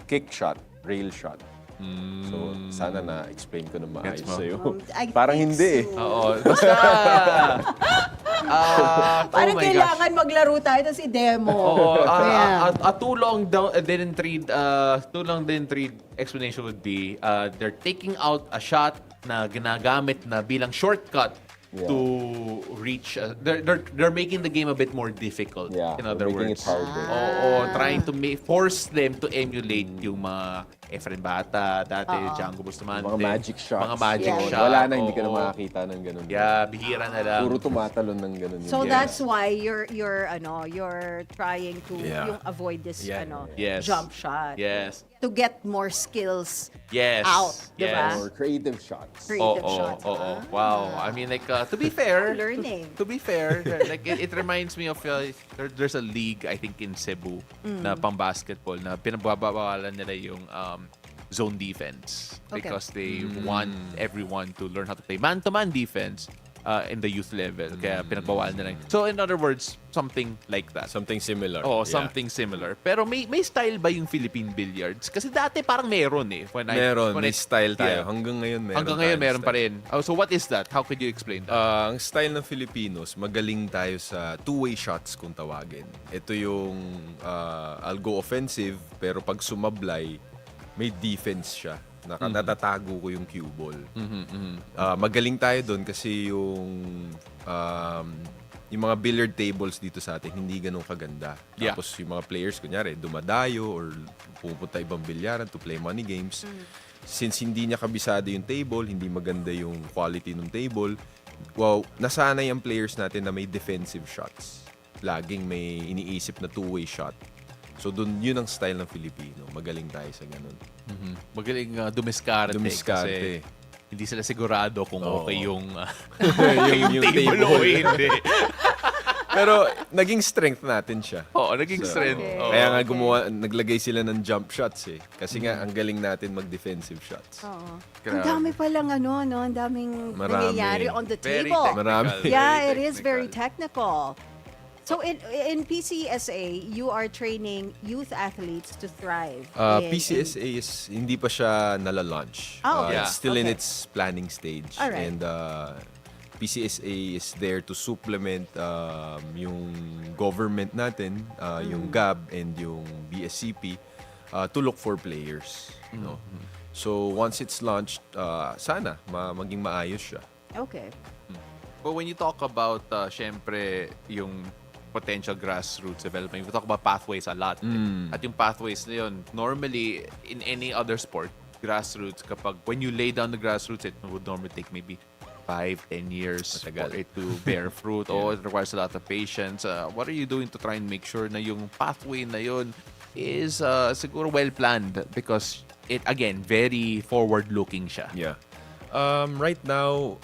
kick shot, rail shot. So sana na-explain ko na maayos sa'yo. Parang hindi so. Oo. Basta... Parang kailangan maglaro tayo tapos i-demo. Too long didn't read explanation would be they're taking out a shot na ginagamit na bilang shortcut to reach. They're making the game a bit more difficult. In other words, it harder. Trying to force them to emulate yung mga Efren Bata, dati Django Bustamante. Mga magic shots. Mga magic shots. Wala na, hindi ka na makakita ng ganun. Yeah, bihira na lang. Puro tumatalon ng ganun. So that's why you're trying to yung avoid this jump shot. Yes. To get more skills Yes. out, diba? Or creative shots. Creative shots. Wow. I mean, like, to be fair, Learning. To be fair, like it reminds me of there's a league I think in Cebu na pang basketball na pinababawalan nila yung zone defense because they want everyone to learn how to play man-to-man defense in the youth level. Kaya pinagbawalan na lang. So in other words, something like that. Something similar. Oh, Yeah. something similar. Pero may style ba yung Philippine billiards? Kasi dati parang meron eh. May style tayo. Yeah. Hanggang ngayon meron. Hanggang ngayon tayong meron pa style. rin. Oh, so what is that? How could you explain that? Ang style ng Filipinos, magaling tayo sa two-way shots kung tawagin. Ito yung I'll go offensive, pero pag sumablay, may defense siya. Natatago ko yung cue ball. Magaling tayo doon kasi yung mga billiard tables dito sa atin, hindi ganun kaganda. Yeah. Tapos yung mga players, kunyari, dumadayo or pupunta ibang bilyaran to play money games. Since hindi niya kabisado yung table, hindi maganda yung quality ng table, nasanay ang players natin na may defensive shots. Laging may iniisip na two-way shot. So yun ang style ng Filipino. Magaling tayo sa ganun. Magaling dumiskarte. Dumiskarte. Kasi hindi sila sigurado kung okay yung, yung table o hindi. Pero naging strength natin siya. Oo, naging strength. Okay. Oo. Kaya nga naglagay sila ng jump shots eh. Kasi nga ang galing natin mag-defensive shots. Oo. Grabe. Ang dami palang ang daming Marami. nangyayari on the Very table. technical. Marami. Yeah, Very it is very technical. technical. So in PCSA, you are training youth athletes to thrive. PCSA is hindi pa siya nala-launch. Oh, yeah. It's still in Okay. its planning stage. Alright. And PCSA is there to supplement yung government natin, yung GAB and yung BSCP to look for players. No? So once it's launched, sana maging maayos siya. Okay. But when you talk about, syempre, yung potential grassroots development, we talk about pathways a lot. At yung pathways na yun, normally, in any other sport, grassroots, when you lay down the grassroots, it would normally take maybe 5-10 years Matagal. for it to bear fruit. Oh, it requires a lot of patience. What are you doing to try and make sure na yung pathway na yun is siguro well-planned? Because it, again, very forward-looking siya. Yeah. Right now,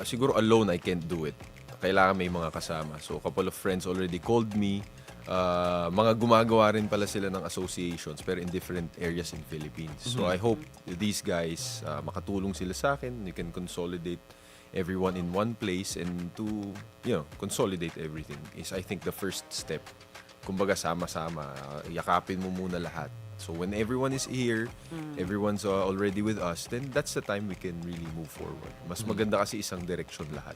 siguro alone I can't do it. Kailangan may mga kasama. So a couple of friends already called me. Mga gumagawa rin pala sila ng associations pero in different areas in Philippines. So I hope these guys makatulong sila sa akin. You can consolidate everyone in one place and to consolidate everything is I think the first step. Kumbaga sama-sama, yakapin mo muna lahat. So when everyone is here, everyone's already with us, then that's the time we can really move forward. Mas maganda kasi isang direksyon lahat.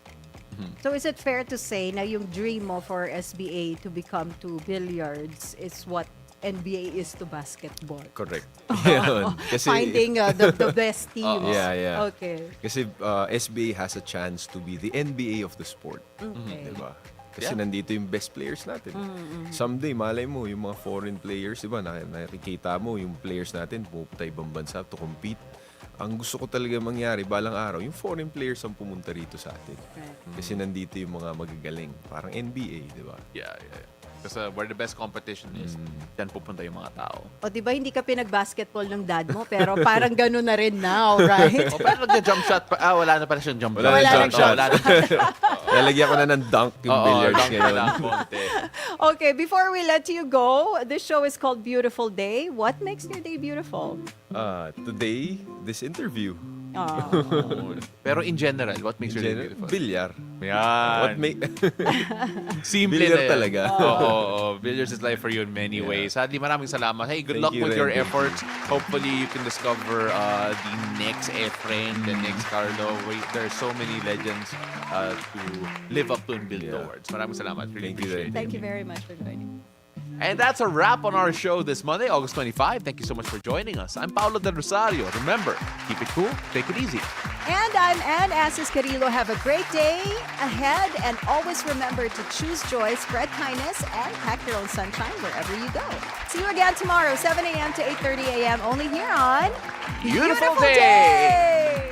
So is it fair to say na yung dream mo for SBA to become to billiards is what NBA is to basketball? Correct. Yun. Kasi, Finding the best teams. Yeah. Okay. Kasi SBA has a chance to be the NBA of the sport. Okay. Diba? Kasi nandito yung best players natin. Someday, malay mo, yung mga foreign players, diba, nakikita mo yung players natin, pupunta ibang bansa to compete. Ang gusto ko talaga mangyari, balang araw, yung foreign players ang pumunta rito sa atin. Right. Kasi nandito yung mga magagaling. Parang NBA, di ba? Yeah. Kasi where the best competition is, dyan pupunta yung mga tao. O di ba hindi ka pinag-basketball ng dad mo pero parang gano'n na rin now, right? O pero nagja-jump shot pa. Wala na pala siyang jump shot. Wala na jump shot. Wala na. Lalagyan ko na ng dunk yung billiards dunk na ngayon. lang, konti. Okay, before we let you go, this show is called Beautiful Day. What makes your day beautiful? Today, this interview. Pero in general, what makes your day beautiful? Bilyar. Yan. What make Simple Billiard na yan. talaga. Oo. Billiards is life for you in many ways. Hadley, maraming salamat. Hey, good Thank luck you, with your Randy. efforts. Hopefully, you can discover the next Efren, the next Carlo. There are so many legends to live up to and build towards. Maraming salamat. Really Thank you, appreciate it. Thank you very much for joining. And that's a wrap on our show this Monday, August 25. Thank you so much for joining us. I'm Paolo de Rosario. Remember, keep it cool, take it easy. And I'm Ann Asis-Carilo. Have a great day ahead and always remember to choose joy, spread kindness, and pack your own sunshine wherever you go. See you again tomorrow, 7 a.m. to 8:30 a.m. only here on Beautiful Day!